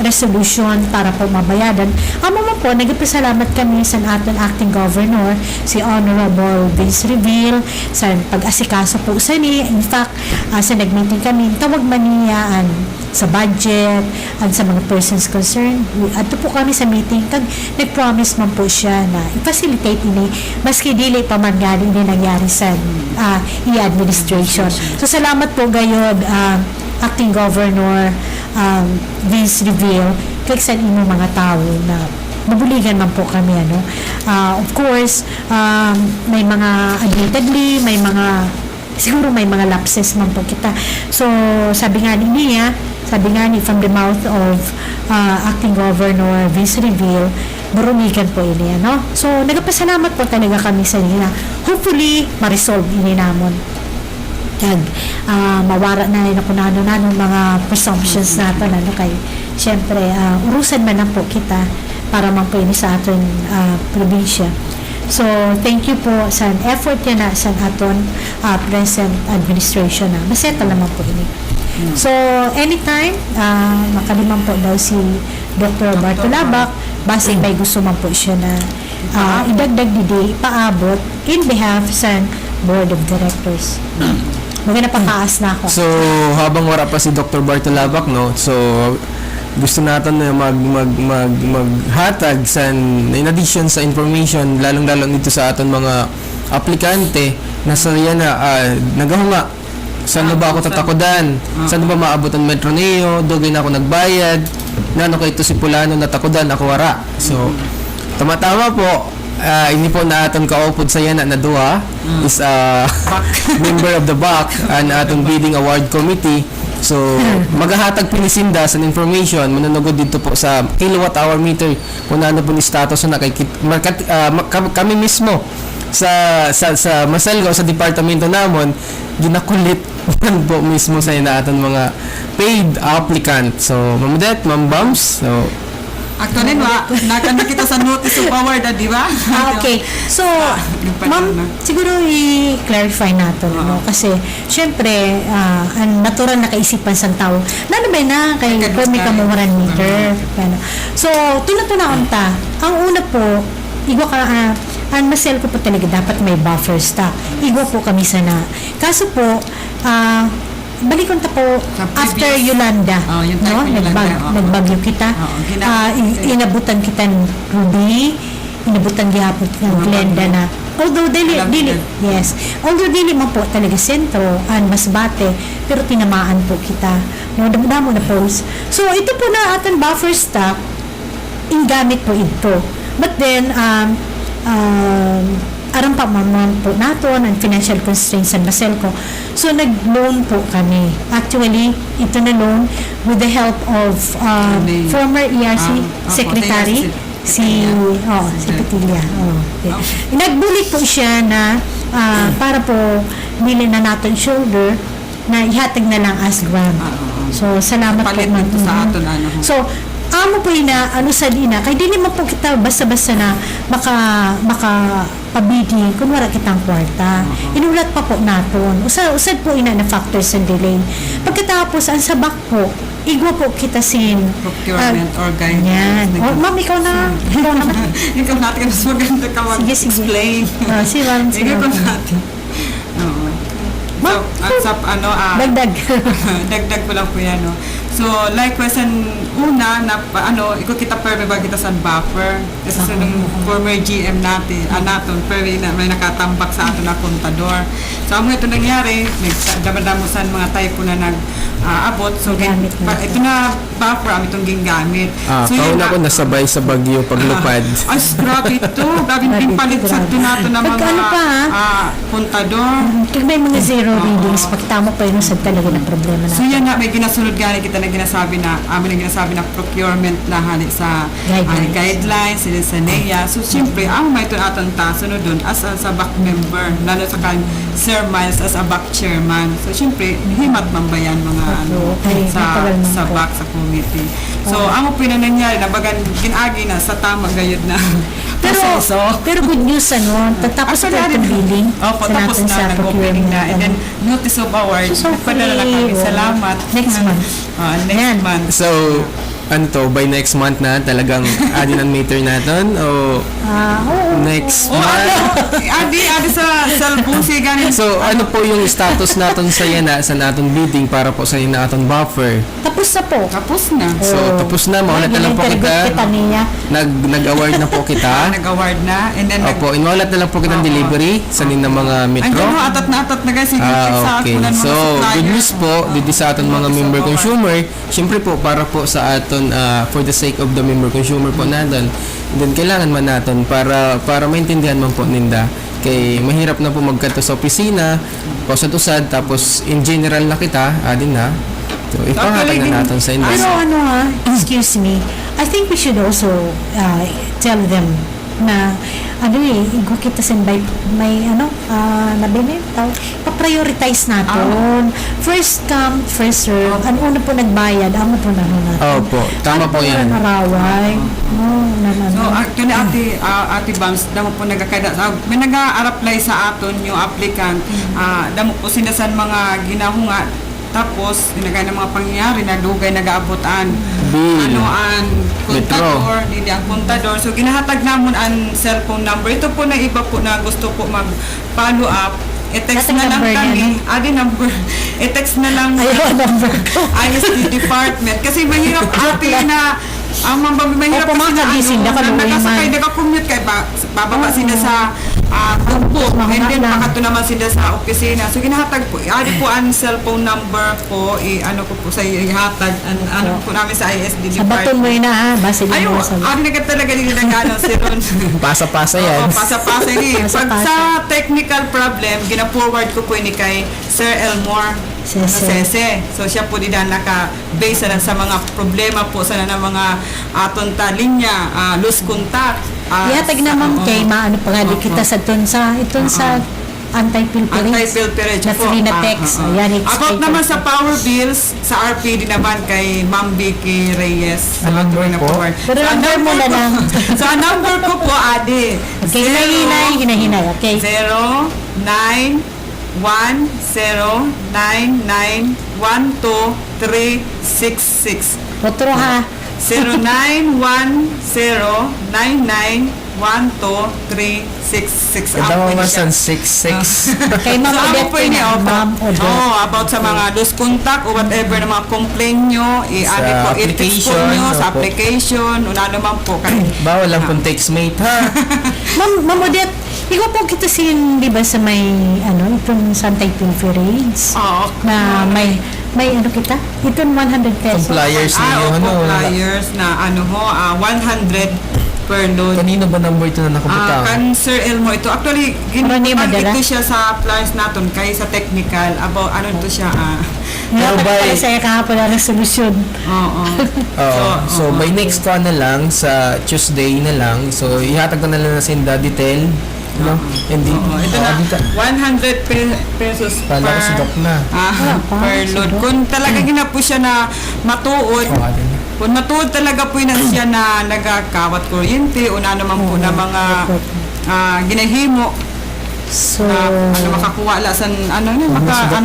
resolution para po mabayadan. Amo mo po, nagpasalamat kami sa ating acting governor, si Honorable Vince Reville, sa pag-asikaso po sa niya. In fact, sa nag-meeting kami, tawag man niya sa budget at sa mga persons concerned. Ato po kami sa meeting, kag nag-promise man po siya na i-facilitate ini, maski dili pa man galing ini nangyari sa i-administration. So, salamat po gayod, acting governor this reveal kay sa inyo mga tao na mabuligan man po kami of course may mga admittedly siguro may mga lapses man po kita. So sabi nga ni from the mouth of acting governor Vince Reveal, marumigan po ini so nagapasalamat po talaga kami sa inyo. Hopefully ma-resolve ini namon kag mawara na rin ako na mga presumptions natin kay syempre urusan man lang po kita para man po ini sa aton probinsya. So thank you po sa effort yan sa aton present administration maseta naman po ini. So anytime makaliman po daw si Dr. Bartolabak base may gusto man po siya na idagdag paabot in behalf sa Board of Directors. Maganda pakaas na ako. So, habang wala pa si Dr. Bartolabak, so gusto natin na maghatag in addition sa information, lalong-lalo nito sa aton mga aplikante na sa yan nagahunga. Saan ba ako tatakodan? Saan ba maabot ang Metro Neo? Dugay na ako nagbayad. Nano kay ito si Pulano natakodan, ako wara. So, tama-tama po. Ini po na atong kaupod sa yan na duha is member of the BAC and atong bidding award committee. So maghahatag pinisinda sa information manunugod dito po sa kilowatt hour meter kung ano po ni status na kay kami mismo sa Maselgo sa departamento namon ginakulit po mismo sa aton mga paid applicant. So Ma'am Ma'am Bams, so Actually, nakita sa notice of award, di ba? Okay. So, ma'am, siguro i-clarify natin, kasi syempre, ang natural na kaisipan sa tao, lalo ba na kay may kamuharan meter. So, tunatunaon ta. Ang una po, ang masel ko po talaga dapat may buffer stock. Igwa po kami sana. Kaso po, balikon ta po after Yolanda, nagbagyo kita, inabutan kita ng Ruby, inabutan gihapon ng Glenda na although dili mo po talaga sentro ang Masbate pero tinamaan po kita damo na post. So ito po na ating buffer stock ingamit po ito, but then aram pa mamam po naton ang financial constraints sa Maselco. So nag-loan po kami. Actually, ito na loan with the help of former ERC secretary si Petilia. Nagbulit po siya na para po nili na natin shoulder na ihatag na lang as grant. So salamat po man. So amo po sa dina kay dili mo po kita basta-basta na maka pabidi kung wala kitang kwarta. Inulat pa po naton. Usad po na factors and delay. Pagkatapos ang sabak po, igwa po kita sin procurement or guidance. Ma'am, ikaw na. Ikaw natin mas maganda ka mag-explain. Sige, ma'am. Ikaw natin. So, dagdag ko lang po yan, So, likewise, una, ikaw kita perme ba kita sa buffer? Kasi sa former GM natin, perme na may nakatambak sa ato na kontador. So, ang ito nangyari, may damadamo sa mga typo na nag-abot. So, ito na buffer, itong gingamit. So, kauna ko nasabay sa bagyo paglupad. Ay, grabe ito. Grabe yung palit sa nato na mga kontador. May mga zero readings, pagkita mo pa yun sa talaga ng problema natin. So, yan na, may ginasunod gani kita na ginasabi na procurement na hali sa guidelines, sa NEA. So, siyempre, ang may ito atang sunod dun as a BAC member, lalo sa kan Sir Miles as a BAC chairman. So, siyempre, himat man ba yan mga sa BAC, sa committee. So, ang pinananyari na bagan ginagi na sa tama gayud na pero good news tapos na itong billing tapos na nag-opening na and then notice of award nagpadala na kami. Salamat. Next month. So ano to, by next month na talagang adin ang meter natin o next month? Adi sa salbusi ganin. So, ano po yung status natin sa yana sa naton bidding para po sa naton buffer? Tapos na po. Tapos na. So, tapos na, maulat na lang po kita. Kita niya. Nag-award na po kita. Nag-award na. And then, Opo, inulat na lang po kitang delivery sa nin ng mga metro. Andiyan ho, atat na guys. Okay. So, good news po, dito sa aton mga member consumer, syempre po, para po sa aton, for the sake of the member consumer po natin, then kailangan man natin para maintindihan man po ninda. Kay mahirap na po magkanto sa opisina, pausad-usad, tapos in general na kita, adin na. So, ipahatag na natin sa inyo. Pero excuse me, I think we should also tell them na igo kita sa may pa-prioritize natin. First come, first serve. Ano una po nagbayad, amo po natin. Opo, tama po yan. Maraway. So, actually, Ate Bams, damo po may nag-a-apply sa aton yung applicant. Damo po sinasan mga ginahunga. Tapos, dinagay ng mga pangyayari na dugay nag-aabotan. Ang kontador, hindi ang kontador. So, ginahatag namon ang cellphone number. Ito po na iba po na gusto po mag-follow up. I-text na lang kami. Number. I-text na lang ISD department. Kasi mahirap ate na mahirap kasi na nakasakay, nakakommute kay bababa sila sa tugpo, and then makato naman sila sa opisina. So ginahatag po, po ang cellphone number po, ano ko po sa ihatag, ano po namin sa ISD department. Sabaton mo yun na base din mo sa... Talaga din nag-ano si Ron. Pasa-pasa yan. Pasa-pasa yun. Pag sa technical problem, gina-forward ko po ni kay Sir Elmore Sese. So siya po din naka-base na sa mga problema po sana ng mga atonta linya, loose contact. Ihatag naman kay maano pa nga di kita sa anti-pilferage na free na text. About naman sa power bills, sa RPD naman kay Ma'am Vicky Reyes. Ano po? Pero number mo na lang. So, ang number ko po, Adi. Okay, hinahinay. Okay. 0910991236. Otro ha. 0910991236. Ito mo masan 66. Kay Ma'am Odette po niya. About sa mga loose contact o whatever na mga complaint nyo, i-text po nyo sa application, o na naman po kayo. Bawal lang pong textmate, ha? Ma'am Odette, ikaw po kita di ba sa may, itong anti-pilferage? Na may kita? Itong 100 pesos. Compliers ninyo, compliers na 100 per load. Kanino ba number ito na nakapita? Kan Sir Elmo ito. Actually, ito siya sa flyers natin kay sa technical. About ito siya. Pero sa kahapon na solusyon. So, by next na lang, sa Tuesday na lang, so ihatag na lang na sinda detail. Ito na, 100 pesos per load. Kung talaga gina po siya na matuod, kung matuod talaga po yun siya na nagkawat kuryente o na naman po na mga ginahimo so makakuha lasan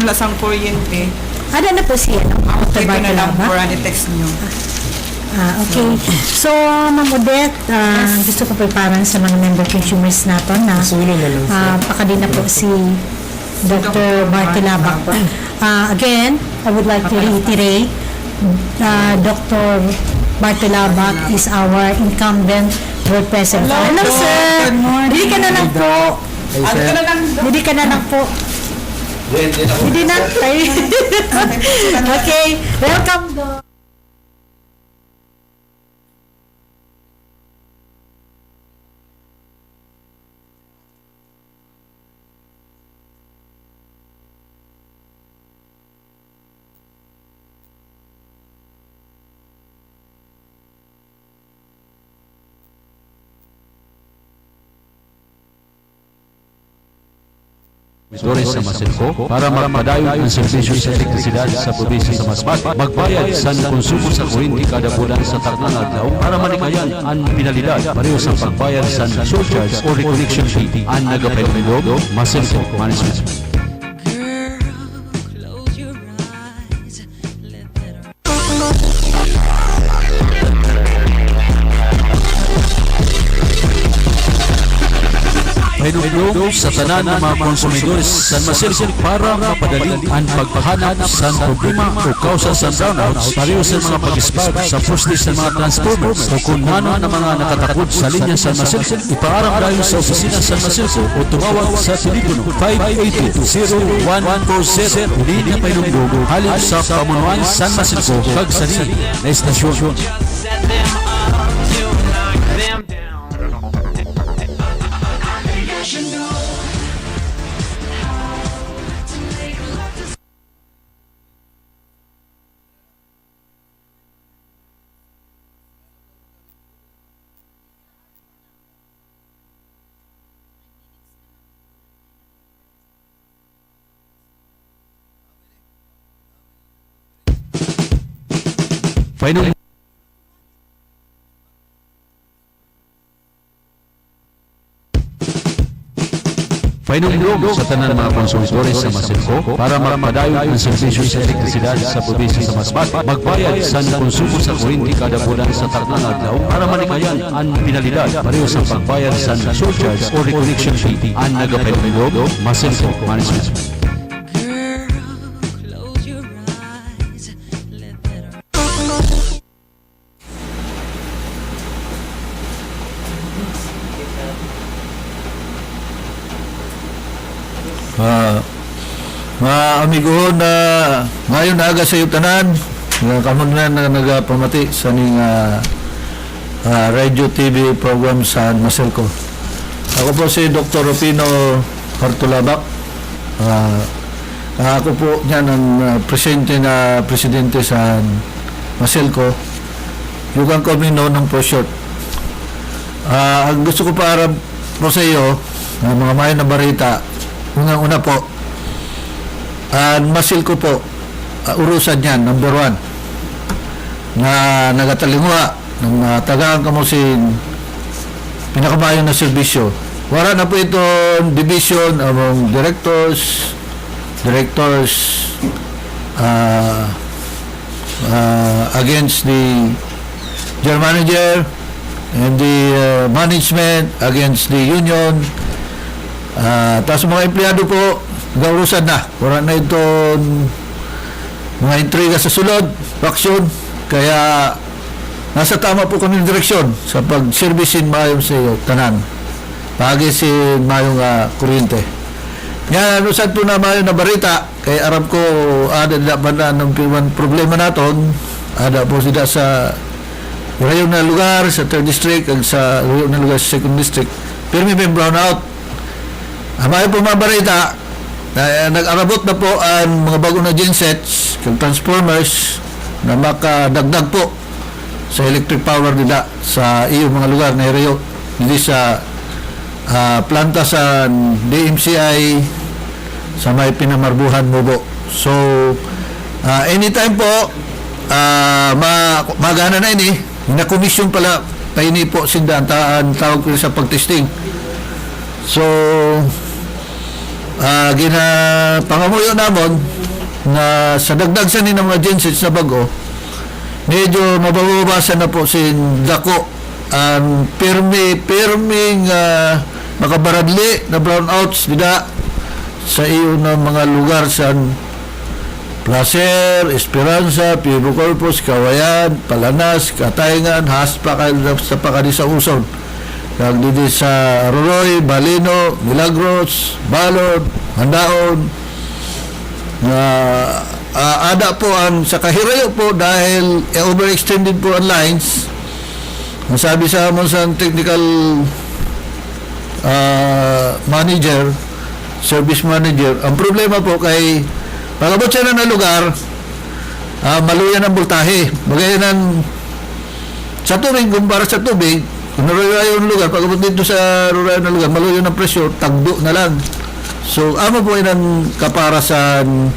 lasang kuryente. Ano na po siya? Ito na lang po i-text nyo. Okay. So, Ma'am Odette, gusto ko preparan sa mga member consumers natin na pakadin na po si Dr. Bartilabak. Again, I would like to reiterate, Dr. Bartilabak is our incumbent board president. Hello, sir! Dili ka na lang po. Dili ka na lang po. Hindi na. Okay. Welcome, Doc. Dores sa Masinco para magpadayon ang serbisyo sa elektrisidad sa probinsya sa Masbate. Magbayad sa konsumo sa kuryente kada bulan sa takdang adlaw para manikayan ang pinalidad pareho sa pagbayad sa surcharge o reconnection fee. Ang nagapelog Masinco Management. painugdog sa tanan ng mga konsumidores sa Masilco para mapadali ang paghanap sa problema o kausa sa brownouts pareho sa mga pag-spot sa postis ng mga transformers o kung ano na mga nakatakod sa linya sa Masilco, ipaaram dayon sa opisina sa Masilco o tumawag sa telepono 582-0147 linya painugdog halip sa pamunuan San Masilco kag sarili na estasyon. Painugdog sa tanan mga konsumidores sa Masilco para mapadayon ang serbisyo sa elektrisidad sa probinsya sa Masbate. Magbayad sa konsumo sa kuryente kada bulan sa takdang adlaw para manikayan ang penalidad pareho sa pagbayad sa surcharge o reconnection fee. Ang nagapainugdog Masilco Management. Mga amigo na ngayon na aga sa iyo tanan kamon na nagapamati sa ning radio TV program sa Masilco. Ako po si Dr. Rufino Hartulabak. Ako po niyan ang presidente sa Masilco. You can call me noon for short. Ang gusto ko para po sa iyo mga mayon na barita. Una po, Masilco po, urusan yan, number 1, na nagatalingwa ng tagaan kamusin pinakamayon na serbisyo. Wala na po ito division among directors, against the general manager and the management against the union. Tapos mga empleyado po gaurusan na, wala na ito mga intriga sa sulod, faksyon, kaya nasa tama po kami ng direksyon sa pag-servisin mayong sa iyo tanan pagisin mayong kuryente. Yan, saan po na mayong na barita kaya aram ko ada na ba na ng problema naton, ada po sila sa rayon na lugar sa 3rd district at sa rayon na lugar sa 2nd district pero may brownout. May po mga barita nag-arabot na po ang mga bagong na gensets kag transformers na makadagdag po sa electric power nila sa iyong mga lugar na area hindi sa planta sa DMCI sa may Pinamarbuhan Mubo. So anytime po magana na ini na komisyon pala tayo ni po sindantaan tawag ko sa pagtesting. So pangamuyo namon na sa dagdag sa ng mga gensets na bago medyo mababawasan na po sin dako ang pirming makabaradli na brownouts dida sa iyo ng mga lugar sa Placer, Esperanza, Pibo Corpus, Kawayan, Palanas, Katayngan, Haspa sa pakadi sa Uson kag dito sa Aroroy, Balino, Milagros, Balod, Handaon ada po ang sa kahirayo po dahil overextended po ang lines. Masabi sa amon sa technical manager, service manager, ang problema po kay pagabot siya na lugar maluyan ang voltahe bagayan sa tubig kumpara sa tubig. Kung naruyo yung lugar, pagkabot dito sa rural na lugar, maluyo ng presyo, tagdo na lang. So, amo po inang kaparasan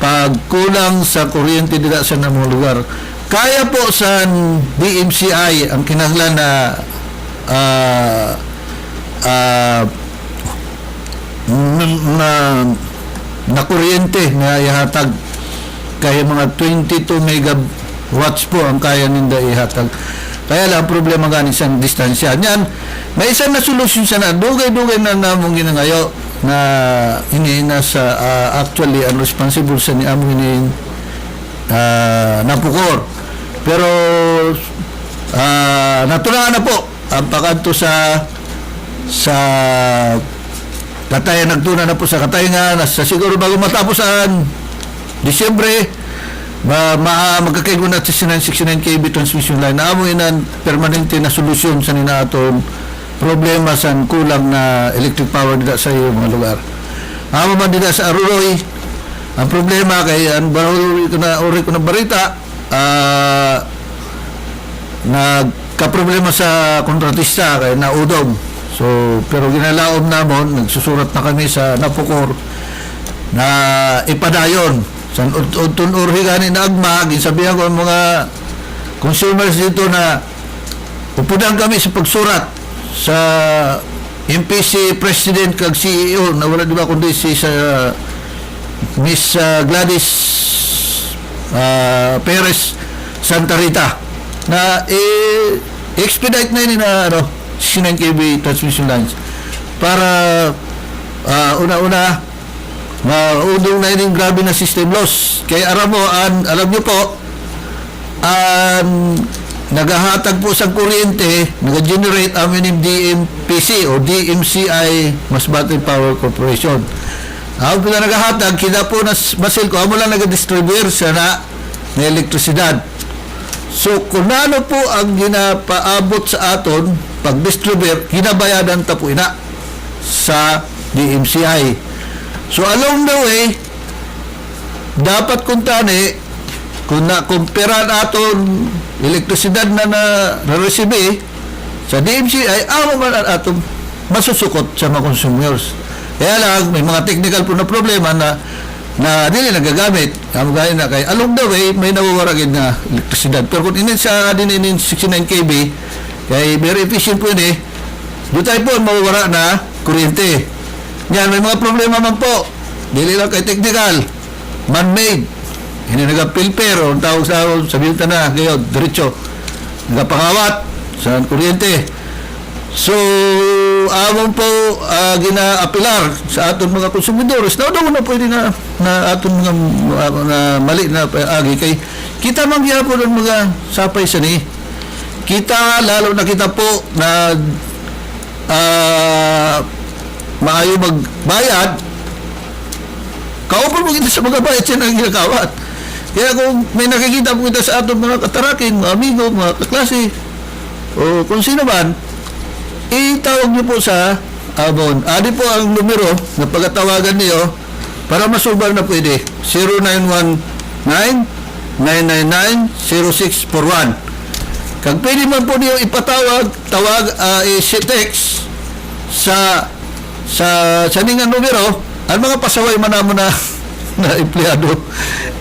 pagkulang sa kuryente dito sa mga lugar. Kaya po sa DMCI ang kinahanglan na kuryente na ihatag kaya mga 22 megawatts po ang kaya ninda ihatag. Kaya lang, problema gani sa distansya. Yan, may isang na solusyon siya na dugay-dugay na namong ginangayo na hinihina sa actually ang responsible sa ni among hinihin napukor. Pero natulaan na po ang pagkanto sa katayan, nagtuna na po sa katayangan sa siguro bago matapos ang Disyembre magkakaigo na sa 69 kV transmission line na amoy na permanente na solusyon sa ninaton problema sa kulang na electric power dito sa iyo mga lugar. Amo man dito sa Aruroy, ang problema kay ang uri ko na barita nagka-problema sa kontratista kay naudog. So pero ginalaom namon, nagsusurat na kami sa Napukor na ipadayon sa utun-urhi gani na agma, ginsabihan ko ang mga consumers dito na upudan kami sa pagsurat sa MPC President kag CEO na wala di ba kundi si Miss Gladys Perez Santa Rita na expedite na yun na 69 kV transmission lines para una-una maudong na yun grabe na system loss. Kaya alam nyo po nagahatag po sa kuryente, nag-generate amin yung DMPC o DMCI Masbate Power Corporation. Ako pala nagahatag, kita po na Basilco, amo lang nag-distribute siya na elektrisidad. So, kung ano po ang ginapaabot sa aton, pag-distribute, ginabayadan ta po ina sa DMCI. So, along the way, dapat kung tani, kung na-compare aton elektrisidad na na-receive sa DMCI, amo man atong masusukot sa mga consumers. Kaya lang, may mga technical po na problema na dili nagagamit. Amo gaya na kay along the way, may nawawaragin na elektrisidad. Pero kung inin sa 69 kV, kay very efficient po yun doon tayo po mawawara na kuryente. Yan, may mga problema man po. Dili lang kay technical, man-made. Hindi nagapilper o tawag sa sabihin ta na kayo diretso nagapangawat sa kuryente. So amon po ginaapilar sa aton mga konsumidores na daw na pwede na aton mga mali na agi kay kita man gyapon ang mga sapay sa ni kita lalo na kita po na maayo magbayad kaupon mo kita sa mga bayad siya ng ginakawat. Kaya kung may nakikita po kita sa aton mga katarakin, mga amigo, mga kaklase, o kung sino man, itawag niyo po sa Avon. Adi po ang numero na pagkatawagan niyo para masubar na pwede. 0919-999-0641. Kag pwede man po niyo ipatawag, text sa ningang numero, ang mga pasaway manamo na empleyado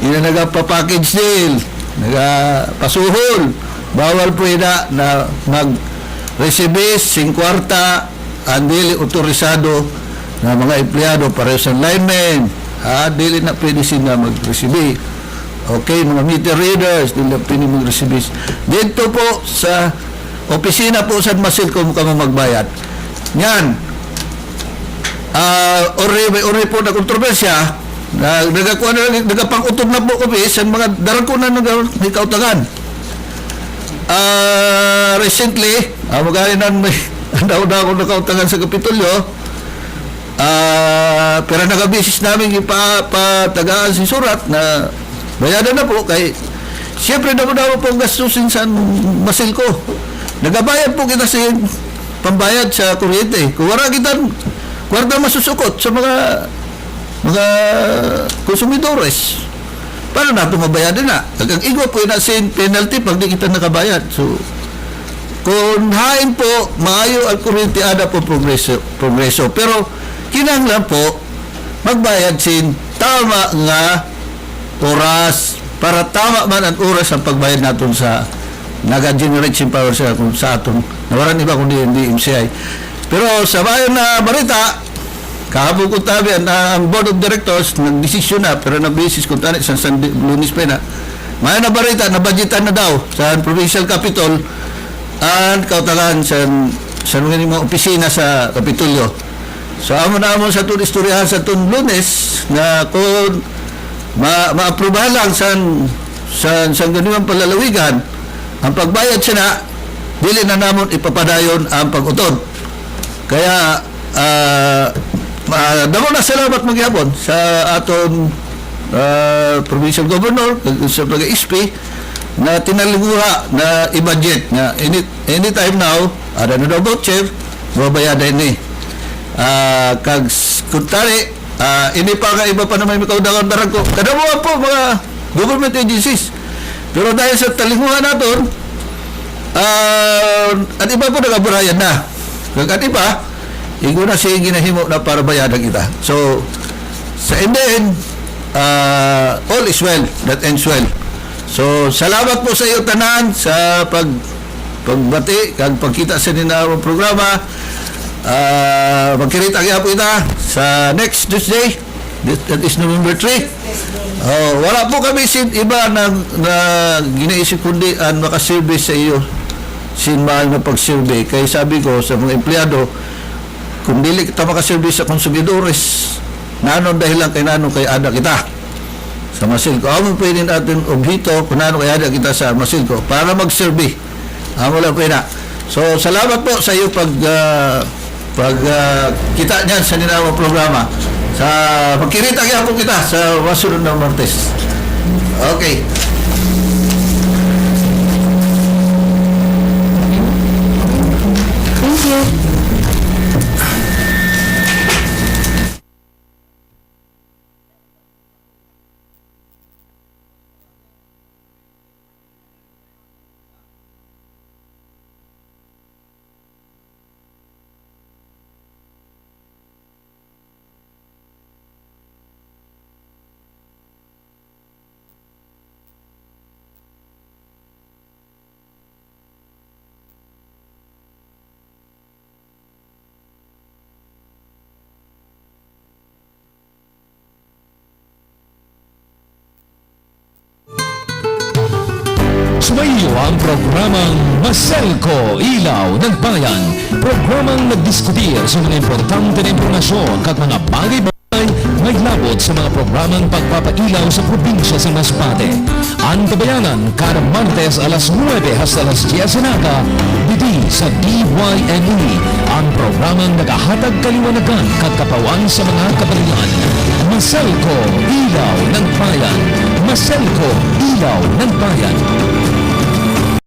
yun na nagpa-package deal, nagpasuhol, bawal po na mag-recibis, 5 kwarta, ang dili otorisado na mga empleyado para sa linemen, dili na pwede sila mag-recibis. Okay, mga meter readers, dili na pwede mag-recibis. Dito po sa opisina po sa Basilco mo kamo magbayad. Yan, ori po na kontrobersya, nagakuha na, nagapang-utod na po kami sa mga darako na nagkautagan. Recently, magaling na may daw ako nakautagan sa Kapitolyo, pero nagabisis namin ipatagaan si surat na bayadan na po kay siyempre daw po gastusin sa Basilco. Nagabayad po kita sa pambayad sa kuryente. Kung wala kita kwarta masusukot sa mga konsumidores. Paano natin mabayadan na? Ang igwa po na sin penalty pag di kita nakabayad. So, kung hain po, maayo ang kuryente ada po progreso. Pero, kinahanglan po, magbayad sin tama nga oras para tama man ang oras ang pagbayad natin sa naga-generate sin power sa aton. Nawaran iba kundi hindi MCI. Pero sa bayan na balita, kahapon ko tabi ang board of directors nagdesisyon na pero nabisis ko tani sa Lunes pa na may na balita na budgetan na daw sa provincial capital ang kautagan sa mga opisina sa Kapitolyo. So amo na amo sa itong istoryahan sa itong Lunes na kung ma-aprobahan lang sa ganungan palalawigan ang pagbayad siya na dili na namon ipapadayon ang pag-utod. Kaya damo na salamat magyapon sa aton provincial governor sa pag-ISP na tinaliguha na i-budget na anytime now ada na daw voucher babayadan ni kag kuntari ini pa ka iba pa naman may kaudangan barangko kada mo po mga government agencies pero dahil sa talinguhan naton at iba po nagaburayan na kag at iba igo na siya ginahimo na para bayadan kita. So sa end all is well that ends well. So salamat po sa iyo tanan sa pagbati kag pagkita sa ninawang programa. Magkirita kaya po ita sa next Tuesday, that is November 3. Wala po kami iba na ginaisip kundi ang makaservice sa iyo sinmahal na pagsurvey. Kaya sabi ko sa mga empleyado, kung dili kita makaservice sa konsumidores, nanon dahilan kay nanon kay ada kita sa Masilco. Amo pwede natin obhito kung nanon kay ada kita sa Masilco para mag-survey. Amo lang pwede. So salamat po sa iyo pag kita niyan sa ninawang programa. Sa pagkirita kaya po kita sa wasunod na Martes. Okay. Thank you. Sumayo ang programang Maselco, Ilaw ng Bayan. Programang nagdiskutir sa mga importante na impormasyon kag mga bagay-bagay may labot sa mga programang pagpapailaw sa probinsya sa Masbate. Ang Tabayanan, kada Martes alas 9 hasta alas 10 naga, dito sa DYNE, ang programang nagahatag kaliwanagan kag kapawan sa mga kabayan. Maselco, Ilaw ng Bayan. Maselco, Ilaw ng Bayan.